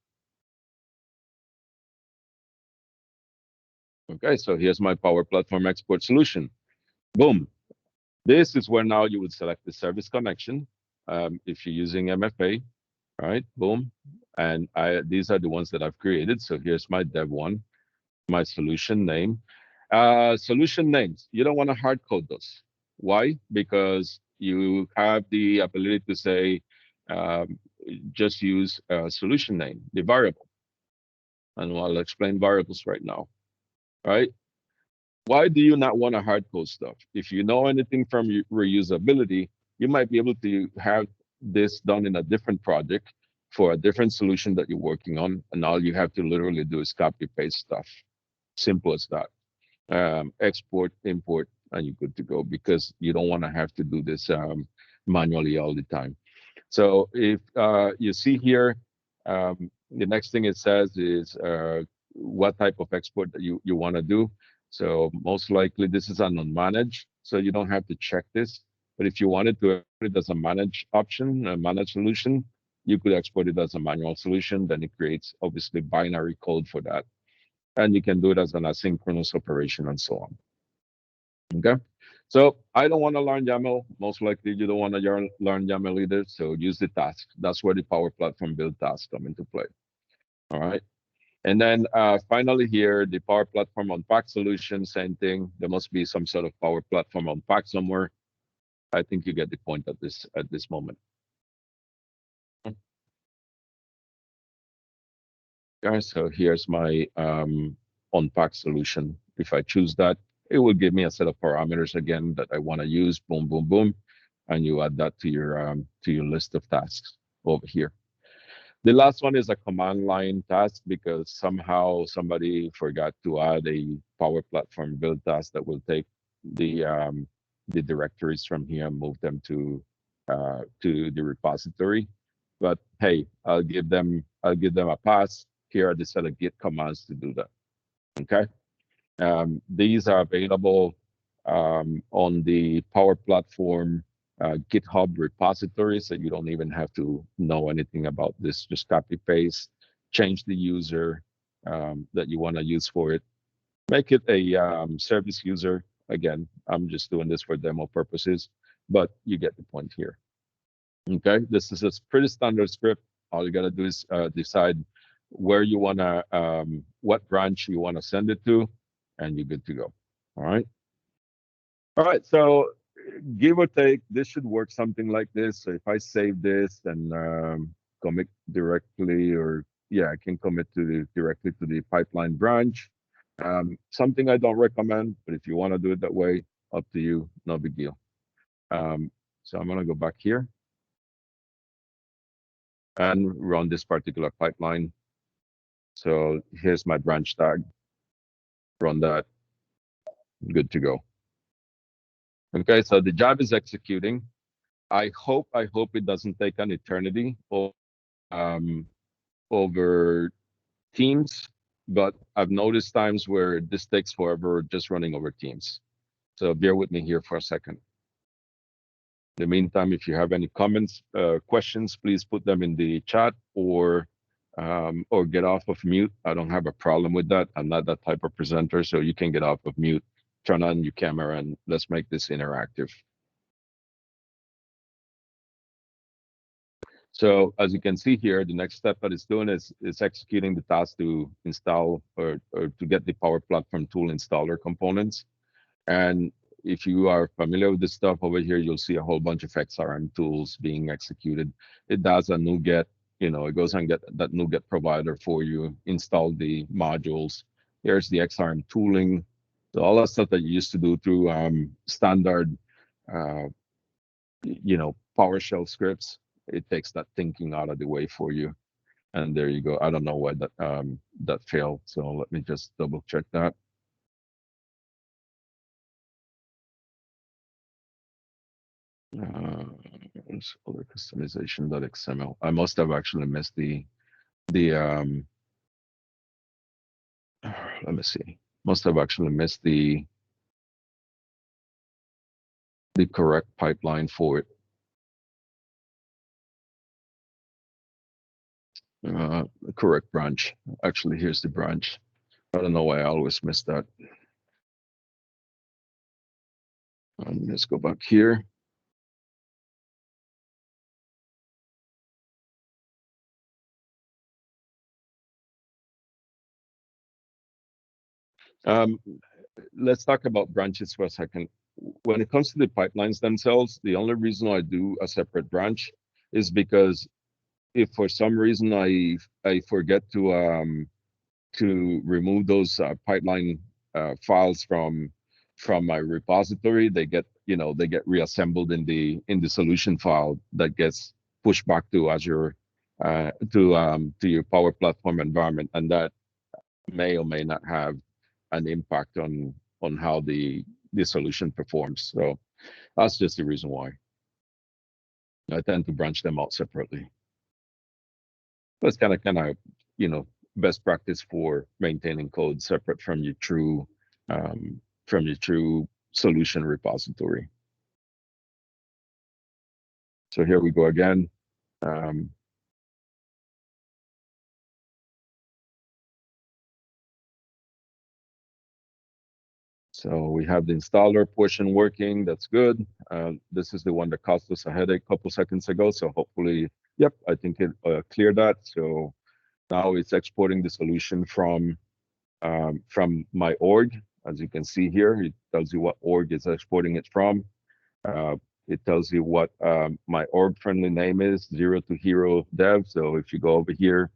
Okay, so here's my Power Platform export solution. Boom. This is where now you would select the service connection. If you're using MFA, right? Boom. And these are the ones that I've created. So here's my dev one, my solution name. Solution names, you don't want to hard code those. Why? Because you have the ability to say, um, just use a solution name, the variable. And I'll explain variables right now, right? Why do you not want to hard code stuff? If you know anything from reusability, you might be able to have this done in a different project for a different solution that you're working on. And all you have to literally do is copy paste stuff. Simple as that. Export, import, and you're good to go because you don't want to have to do this manually all the time. So if you see here, the next thing it says is what type of export that you want to do. So most likely this is an unmanaged, so you don't have to check this. But if you wanted to export it as a managed option, a managed solution, you could export it as a manual solution. Then it creates obviously binary code for that. And you can do it as an asynchronous operation and so on. Okay. So I don't want to learn YAML. Most likely you don't want to learn YAML either. So use the task. That's where the Power Platform build tasks come into play. All right. And then finally here, the Power Platform unpack solution, same thing. There must be some sort of Power Platform unpack somewhere. I think you get the point at this moment. Okay, so here's my unpack solution. If I choose that, it will give me a set of parameters again that I want to use. Boom, boom, boom, and you add that to your list of tasks over here. The last one is a command line task because somehow somebody forgot to add a Power Platform build task that will take the directories from here and move them to the repository. But hey, I'll give them a pass. Here are the set of Git commands to do that. Okay. These are available on the Power Platform GitHub repository, so you don't even have to know anything about this. Just copy paste, change the user that you want to use for it. Make it a service user. Again, I'm just doing this for demo purposes, but you get the point here. Okay, this is a pretty standard script. All you gotta do is decide where you wanna, what branch you wanna send it to, and you're good to go. All right. All right. So give or take, this should work something like this. So if I save this and commit directly, or yeah, I can commit directly to the pipeline branch. Something I don't recommend, but if you want to do it that way, up to you. No big deal. So I'm gonna go back here. and run this particular pipeline. So here's my branch tag, run that, good to go. Okay, so the job is executing. I hope it doesn't take an eternity um, over Teams, but I've noticed times where this takes forever just running over Teams. So bear with me here for a second. In the meantime, if you have any comments, questions, please put them in the chat or get off of mute. I don't have a problem with that. I'm not that type of presenter, so you can get off of mute, turn on your camera, and let's make this interactive. So as you can see here, the next step that it's doing is executing the task to install or to get the Power Platform tool installer components. And if you are familiar with this stuff over here, you'll see a whole bunch of XRM tools being executed. It does a NuGet, it goes and get that NuGet provider for you, install the modules. Here's the XRM tooling. So all that stuff that you used to do through standard, uh, PowerShell scripts, it takes that thinking out of the way for you. And there you go. I don't know why that failed. So let me just double check that. Other customization.xml. I must have actually missed the let me see. Must have actually missed the correct pipeline for it. The correct branch. Actually, here's the branch. I don't know why I always miss that. Let's go back here. Um, let's talk about branches for a second. When it comes to the pipelines themselves, the only reason I do a separate branch is because if for some reason I forget to remove those pipeline files from my repository, they get reassembled in the solution file that gets pushed back to Azure to your Power Platform environment, and that may or may not have an impact on how the solution performs. So that's just the reason why I tend to branch them out separately. That's kind of best practice for maintaining code separate from your true solution repository. So here we go again. So we have the installer portion working. That's good. This is the one that caused us a headache a couple seconds ago. So hopefully, yep, I think it cleared that. So now it's exporting the solution from my org. As you can see here, it tells you what org it's exporting it from. It tells you what my org friendly name is, Zero to Hero Dev. So if you go over here,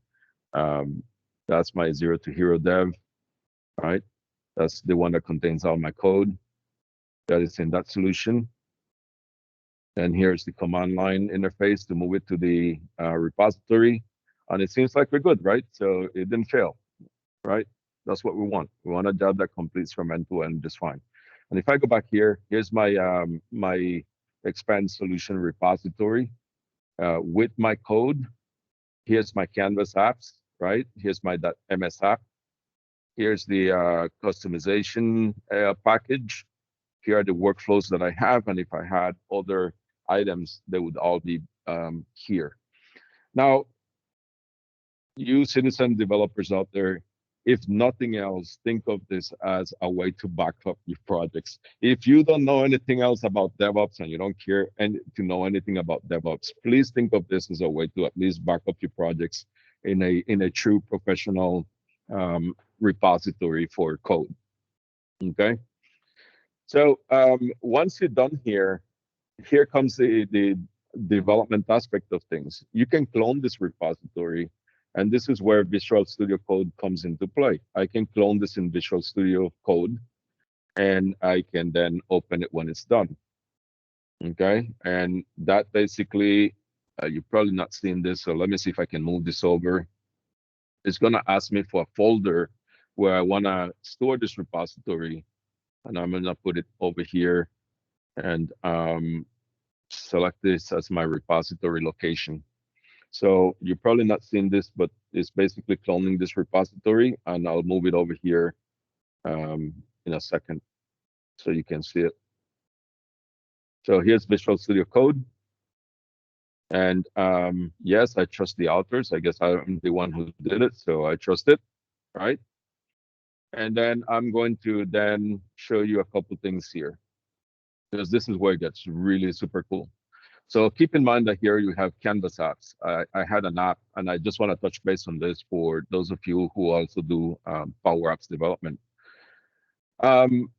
that's my Zero to Hero Dev, right? That's the one that contains all my code that is in that solution. And here's the command line interface to move it to the repository. And it seems like we're good, right? So it didn't fail, right? That's what we want. We want a job that completes from end to end just fine. And if I go back here, here's my expand solution repository with my code. Here's my Canvas apps, right? Here's my .ms app. Here's the customization package. Here are the workflows that I have, and if I had other items, they would all be here. Now, you citizen developers out there, if nothing else, think of this as a way to back up your projects. If you don't know anything else about DevOps and you don't care to know anything about DevOps, please think of this as a way to at least back up your projects in a true professional repository for code. Okay. So once you're done here comes the development aspect of things. You can clone this repository, and this is where Visual Studio Code comes into play. I can clone this in Visual Studio Code, and I can then open it when it's done. Okay, and that basically You're probably not seeing this, so let me see if I can move this over. It's gonna ask me for a folder where I wanna store this repository, and I'm gonna put it over here and select this as my repository location. So you're probably not seeing this, but it's basically cloning this repository, and I'll move it over here in a second so you can see it. So here's Visual Studio Code. And yes, I trust the authors. I guess I'm the one who did it, so I trust it, right? And then I'm going to then show you a couple things here, because this is where it gets really super cool. So keep in mind that here you have Canvas apps. I had an app, and I just want to touch base on this for those of you who also do Power Apps development. Um,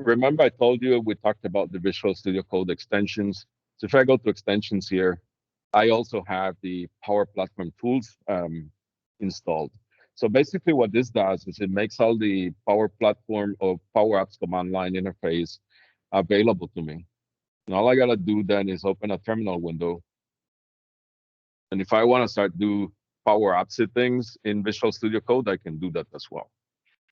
Remember I told you we talked about the Visual Studio Code extensions. So if I go to extensions here, I also have the Power Platform tools installed. So basically what this does is it makes all the Power Platform or Power Apps command line interface available to me. And all I gotta do then is open a terminal window. And if I want to start do Power Apps things in Visual Studio Code, I can do that as well.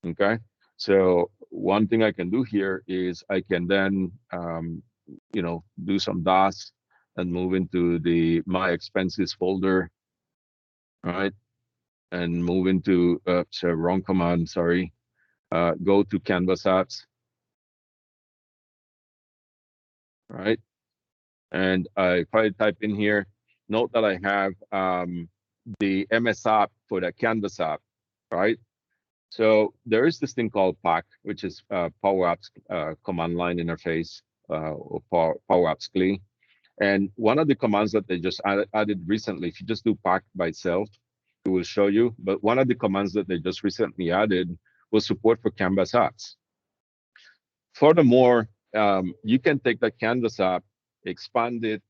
Okay. So one thing I can do here is I can then, do some DOS and move into the My Expenses folder, right? And move into, sorry, wrong command, sorry. Go to Canvas apps, right? And if I type in here, note that I have the MS app for the Canvas app, right? So there is this thing called PAC, which is Power Apps command line interface, or Power Apps CLI. And one of the commands that they just added recently, if you just do PAC by itself, it will show you. But one of the commands that they just recently added was support for Canvas apps. Furthermore, you can take that Canvas app, expand it,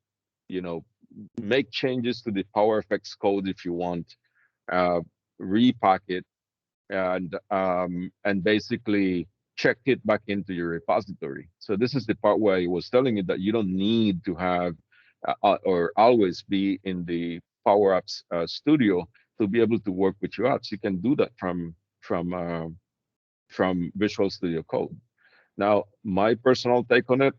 you know, make changes to the Power Effects code if you want, uh, repack it, and basically check it back into your repository. So this is the part where I was telling you that you don't need to have or always be in the Power Apps studio to be able to work with your apps. You can do that from Visual Studio Code. Now, my personal take on it,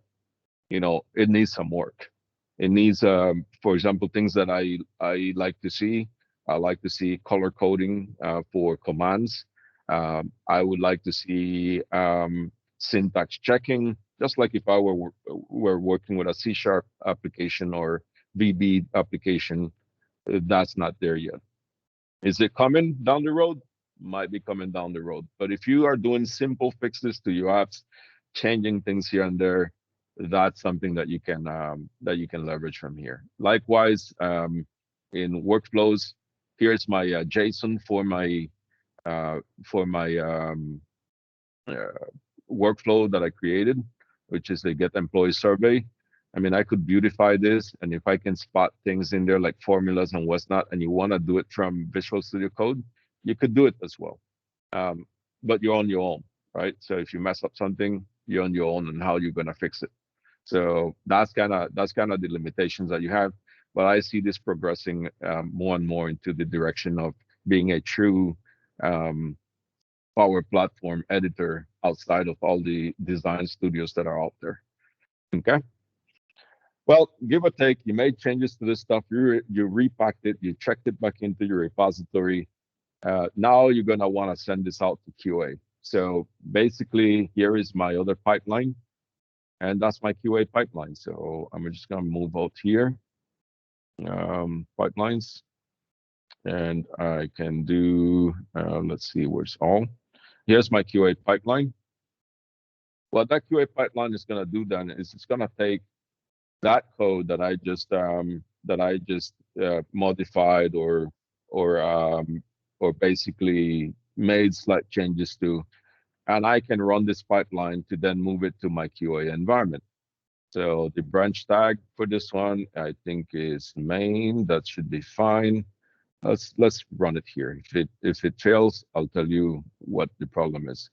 it needs some work. It needs, for example, things that I like to see. I like to see color coding for commands. I would like to see syntax checking, just like if I were working with a C# application or VB application. That's not there yet. Is it coming down the road? Might be coming down the road. But if you are doing simple fixes to your apps, changing things here and there, that's something that you can leverage from here. Likewise, in workflows, here's my JSON for my uh, workflow that I created, which is the get employee survey. I mean, I could beautify this, and if I can spot things in there like formulas and whatnot, and you want to do it from Visual Studio Code, you could do it as well. Um, but you're on your own, right? So if you mess up something, you're on your own and how you're gonna fix it. So that's kind of the limitations that you have. But I see this progressing more and more into the direction of being a true um, Power Platform editor outside of all the design studios that are out there. Okay. Well, give or take, you made changes to this stuff. You repacked it. You checked it back into your repository. Now you're gonna want to send this out to QA. So basically, here is my other pipeline, and that's my QA pipeline. So I'm just gonna move out here, pipelines, and I can do. Let's see, where's all. Here's my QA pipeline. What that QA pipeline is gonna do then is it's gonna take that code that I just modified or basically made slight changes to, and I can run this pipeline to then move it to my QA environment. So the branch tag for this one, I think is main. That should be fine. Let's run it here. If it fails, I'll tell you what the problem is.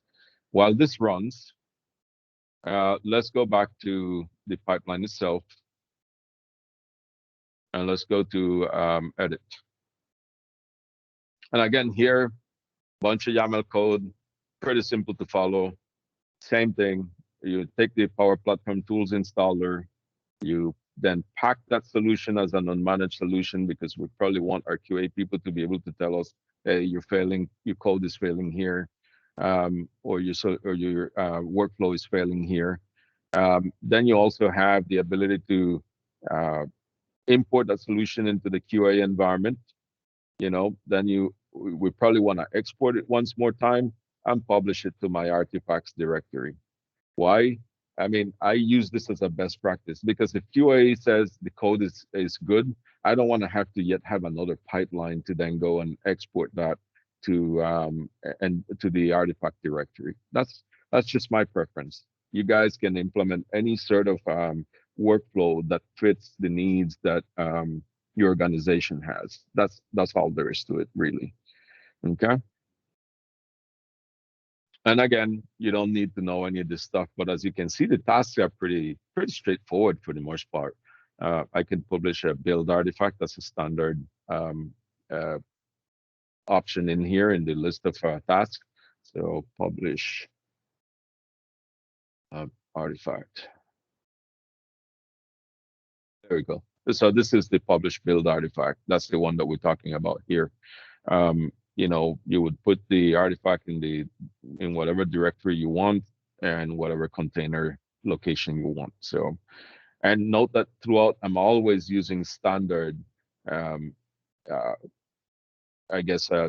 While this runs, let's go back to the pipeline itself. And let's go to edit. And again, here, bunch of YAML code, pretty simple to follow. Same thing. You take the Power Platform Tools installer, you then pack that solution as an unmanaged solution because we probably want our QA people to be able to tell us, hey, you're failing, your code is failing here, or your workflow is failing here. Then you also have the ability to uh, import that solution into the QA environment. Then we probably want to export it once more time and publish it to my artifacts directory. Why? I mean, I use this as a best practice because if QA says the code is good, I don't want to have to yet have another pipeline to then go and export that to and to the artifact directory. That's just my preference. You guys can implement any sort of workflow that fits the needs that your organization has. That's all there is to it, really. Okay. And again, you don't need to know any of this stuff, but as you can see, the tasks are pretty straightforward for the most part. I can publish a build artifact. That's a standard uh, option in here in the list of tasks. So publish artifact. There we go. So this is the publish build artifact. That's the one that we're talking about here. You would put the artifact in whatever directory you want and whatever container location you want. So, and note that throughout, I'm always using standard, um, uh,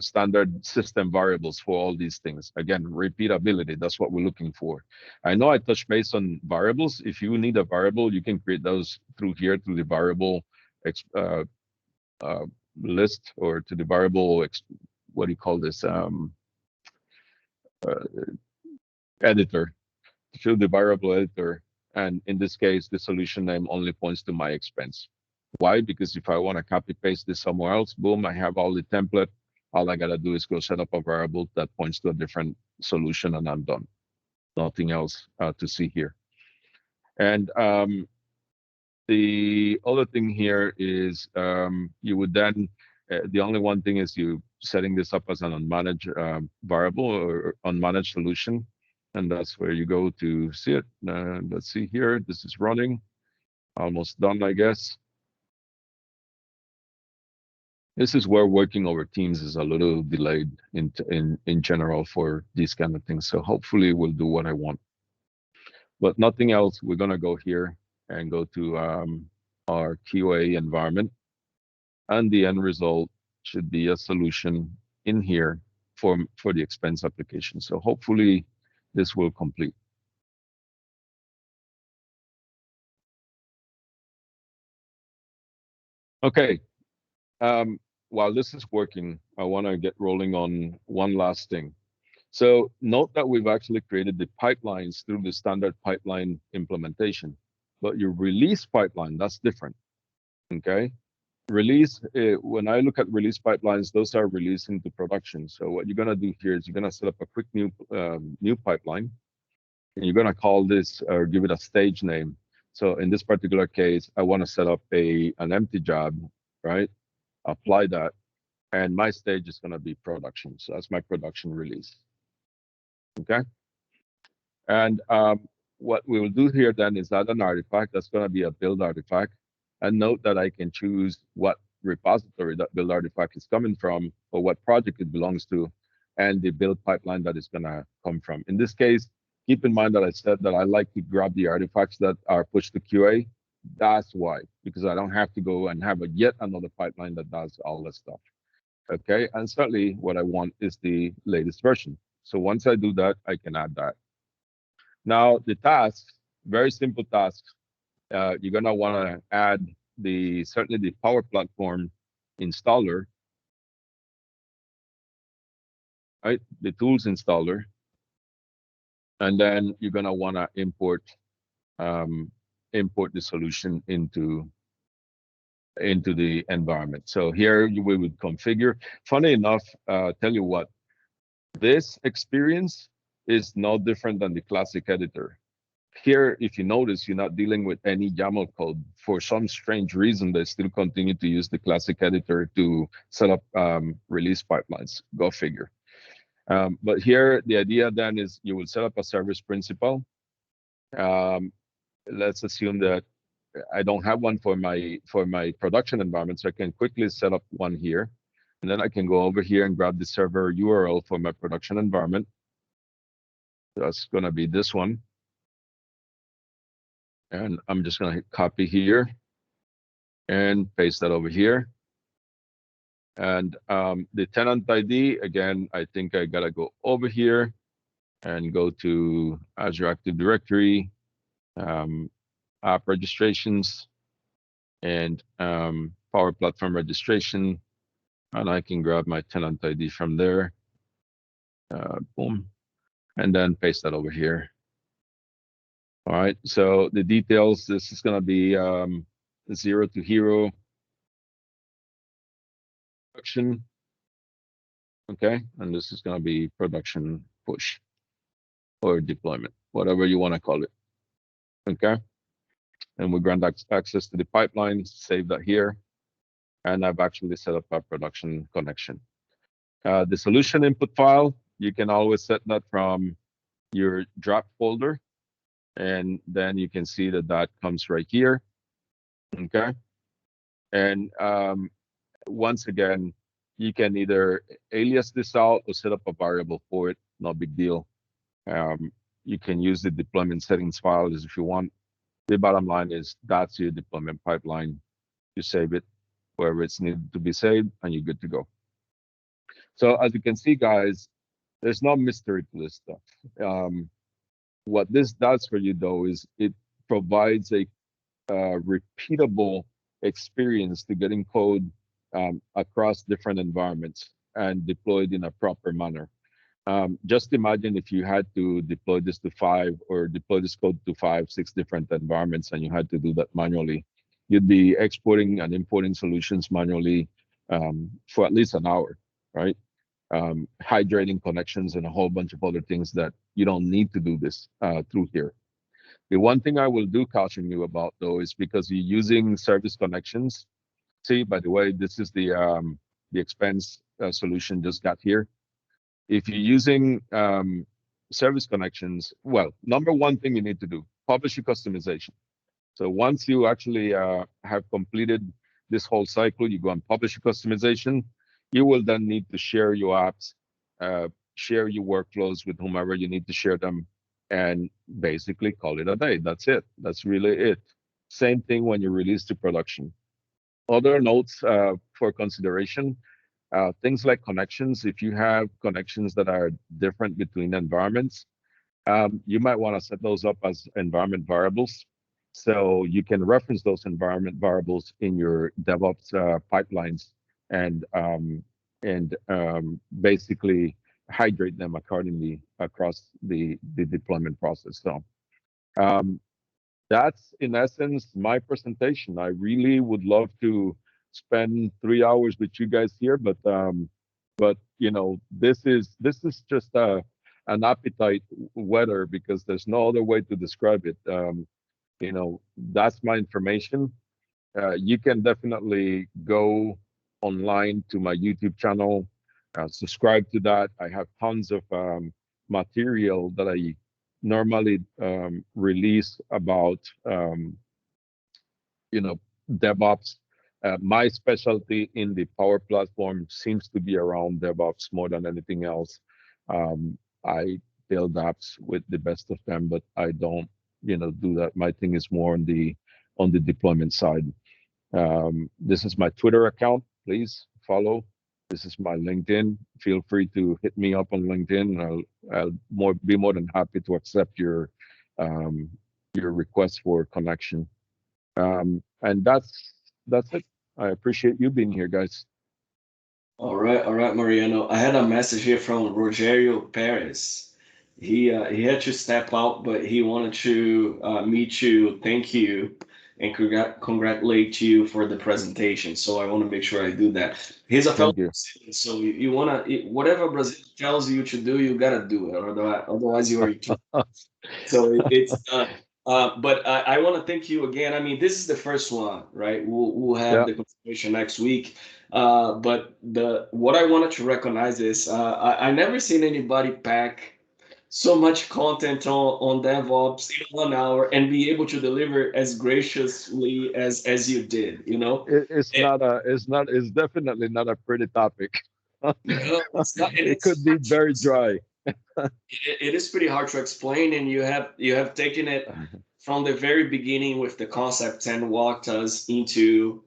standard system variables for all these things. Again, repeatability, that's what we're looking for. I know I touched base on variables. If you need a variable, you can create those through here, through the variable uh, uh, list or to the variable, what do you call this, uh, editor, through the variable editor. And in this case, the solution name only points to my expense. Why? Because if I want to copy paste this somewhere else, boom, I have all the template. All I got to do is go set up a variable that points to a different solution and I'm done. Nothing else to see here. And the other thing here is you would then, the only one thing is you setting this up as an unmanaged variable or unmanaged solution. And that's where you go to see it. Let's see here. This is running. Almost done, I guess. This is where working over Teams is a little delayed in general for these kind of things. So hopefully it will do what I want. But nothing else. We're gonna go here and go to our QA environment, and the end result should be a solution in here for the expense application. So hopefully this will complete. Okay. While this is working, I want to get rolling on one last thing. So note that we've actually created the pipelines through the standard pipeline implementation, but your release pipeline, that's different. Okay. Release, when I look at release pipelines, those are releasing to production. So what you're going to do here is you're going to set up a quick new pipeline, and you're going to call this or give it a stage name. So in this particular case, I want to set up an empty job, right? Apply that, and my stage is going to be production. So that's my production release. Okay. And what we will do here then is add an artifact. That's going to be a build artifact. And note that I can choose what repository that build artifact is coming from or what project it belongs to and the build pipeline that is going to come from. In this case, keep in mind that I said that I like to grab the artifacts that are pushed to QA. That's why, because I don't have to go and have yet another pipeline that does all this stuff. Okay, and certainly what I want is the latest version. So once I do that, I can add that. Now the tasks, very simple tasks. You're gonna want to add certainly the Power Platform installer, right? The tools installer, and then you're gonna want to import the solution into the environment. So here we would configure. Funny enough, tell you what, this experience is no different than the classic editor. Here, if you notice, you're not dealing with any YAML code. For some strange reason, they still continue to use the classic editor to set up release pipelines. Go figure. But here, the idea then is you will set up a service principal. Um, let's assume that I don't have one for my production environment, so I can quickly set up one here, and then I can go over here and grab the server URL for my production environment. That's going to be this one, and I'm just going to hit copy here and paste that over here. And the tenant ID, again, I think I gotta go over here and go to Azure Active Directory, um, app registrations, and Power Platform registration. And I can grab my tenant ID from there. Boom. And then paste that over here. All right. So the details, this is going to be 0 to hero production. Okay. And this is going to be production push or deployment, whatever you want to call it. Okay. And we grant access to the pipeline, save that here. And I've actually set up a production connection. The solution input file, you can always set that from your drop folder. And then you can see that that comes right here. Okay. And once again, you can either alias this out or set up a variable for it. No big deal. You can use the deployment settings file as if you want. The bottom line is that's your deployment pipeline. You save it wherever it's needed to be saved, and you're good to go. So as you can see, guys, there's no mystery to this stuff. What this does for you, though, is it provides a repeatable experience to getting code across different environments and deployed in a proper manner. Just imagine if you had to deploy this to 5 or deploy this code to 5, 6 different environments, and you had to do that manually. You'd be exporting and importing solutions manually for at least an hour, right? Hydrating connections and a whole bunch of other things that you don't need to do this through here. The one thing I will do caution you about, though, is because you're using service connections. See, by the way, this is the expense solution just got here. If you're using service connections, well, number one thing you need to do, publish your customization. So once you actually have completed this whole cycle, you go and publish your customization, you will then need to share your apps, share your workflows with whomever you need to share them, and basically call it a day. That's it. That's really it. Same thing when you release to production. Other notes for consideration, things like connections. If you have connections that are different between environments, you might want to set those up as environment variables. So you can reference those environment variables in your DevOps pipelines and basically hydrate them accordingly across the deployment process. So um, that's in essence my presentation. I really would love to spend 3 hours with you guys here, but you know, this is just an appetite weather because there's no other way to describe it. You know, that's my information. You can definitely go online to my YouTube channel, subscribe to that. I have tons of material that I normally release about, you know, DevOps. My specialty in the Power Platform seems to be around DevOps more than anything else. I build apps with the best of them, but I don't, you know, do that. My thing is more on the deployment side. This is my Twitter account. Please follow. This is my LinkedIn. Feel free to hit me up on LinkedIn. I'll be more than happy to accept um, your request for connection. And that's it. I appreciate you being here, guys. All right, Mariano. I had a message here from Rogerio Perez. He had to step out, but he wanted to meet you, thank you, and congratulate you for the presentation. So I want to make sure I do that. He's a fellow Thank you. Brazilian, so you wanna whatever Brazil tells you to do, you gotta do it. Otherwise you are. So it's done. But I want to thank you again. I mean, this is the first one, right? We'll have Yeah, the continuation next week. But the what I wanted to recognize is I never seen anybody pack so much content on DevOps in 1 hour and be able to deliver as graciously as you did. You know, it's and, not a, it's definitely not a pretty topic. no, it's not, and It it's could be hard to very dry. it is pretty hard to explain, and you have taken it from the very beginning with the concept and walked us into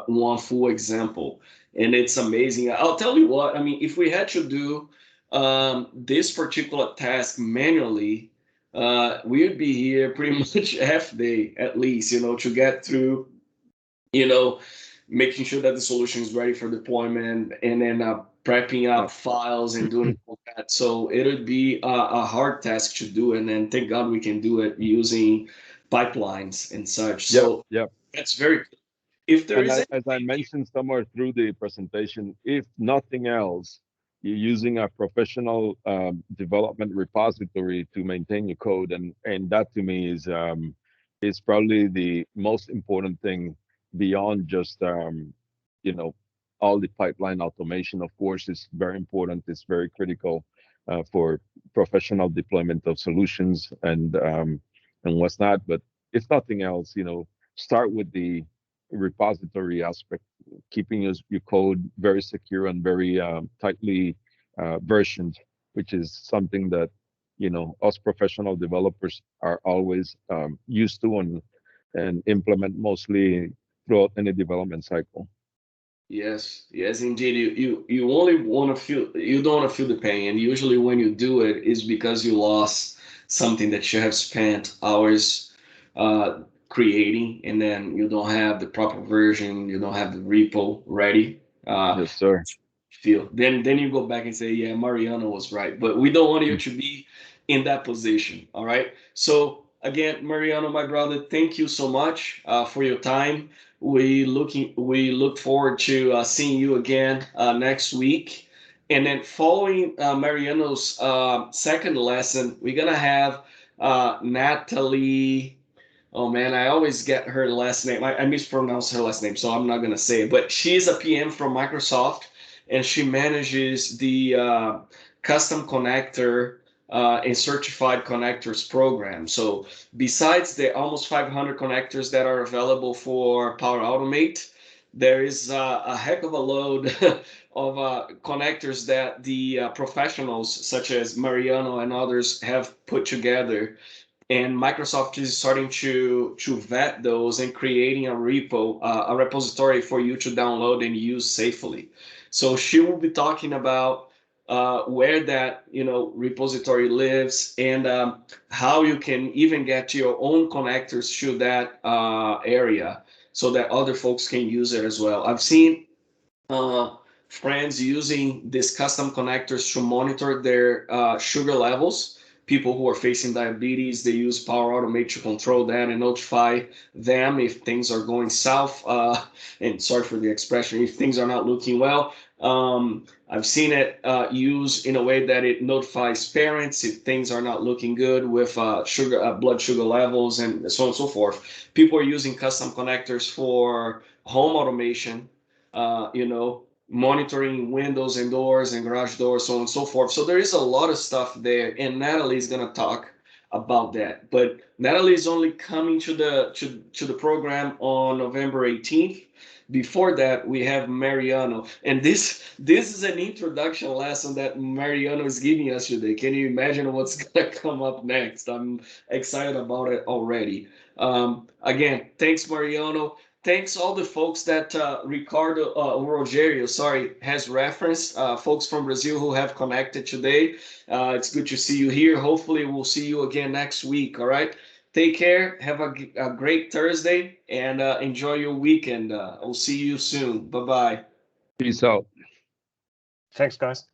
one full example, and it's amazing. I'll tell you what, I mean, if we had to do this particular task manually, we would be here pretty much half day at least, to get through, you know, making sure that the solution is ready for deployment, and then prepping Yeah. up files and doing all that. So it would be a hard task to do, and then thank God we can do it using pipelines and such. Yep, So yep. that's very cool. If there And is as I anything, mentioned somewhere through the presentation, if nothing else, you're using a professional development repository to maintain your code, and that to me is probably the most important thing beyond just you know all the pipeline automation. Of course, is very important. It's very critical for professional deployment of solutions and what's not. But if nothing else, start with the repository aspect, keeping your code very secure and very tightly versioned, which is something that us professional developers are always used to and implement mostly throughout any development cycle. yes, yes, indeed. You only want to feel, you don't want to feel the pain, and usually when you do it is because you lost something that you have spent hours creating, and then you don't have the proper version, you don't have the repo ready. Yes, sir. Feel. Then you go back and say, yeah, Mariano was right. But we don't want you to be in that position. All right. So again, Mariano, my brother, thank you so much for your time. We look forward to seeing you again next week. And then following Mariano's second lesson, we're gonna have Natalie. Oh man, I always get her last name. I mispronounce her last name, so I'm not gonna say it. But she's a PM from Microsoft, and she manages the custom connector and certified connectors program. So besides the almost 500 connectors that are available for Power Automate, there is a heck of a load of connectors that the professionals such as Mariano and others have put together, and Microsoft is starting to vet those and creating a repo, a repository for you to download and use safely. So she will be talking about where that repository lives, and how you can even get your own connectors to that area so that other folks can use it as well. I've seen uh, friends using these custom connectors to monitor their sugar levels. People who are facing diabetes, they use Power Automate to control that and notify them if things are going south. And sorry for the expression, if things are not looking well. I've seen it used in a way that it notifies parents if things are not looking good with blood sugar levels, and so on and so forth. People are using custom connectors for home automation, monitoring windows and doors and garage doors, so on and so forth. So there is a lot of stuff there, and Natalie is gonna talk about that. But Natalie is only coming to the program on November 18th. Before that, we have Mariano, and this is an introduction lesson that Mariano is giving us today. Can you imagine what's gonna come up next? I'm excited about it already. Again, thanks, Mariano. Thanks all the folks that Ricardo Rogerio, sorry, has referenced. Folks from Brazil who have connected today. It's good to see you here. Hopefully, we'll see you again next week. All right. Take care. Have a great Thursday, and enjoy your weekend. We'll see you soon. Bye bye. Peace out. Thanks, guys.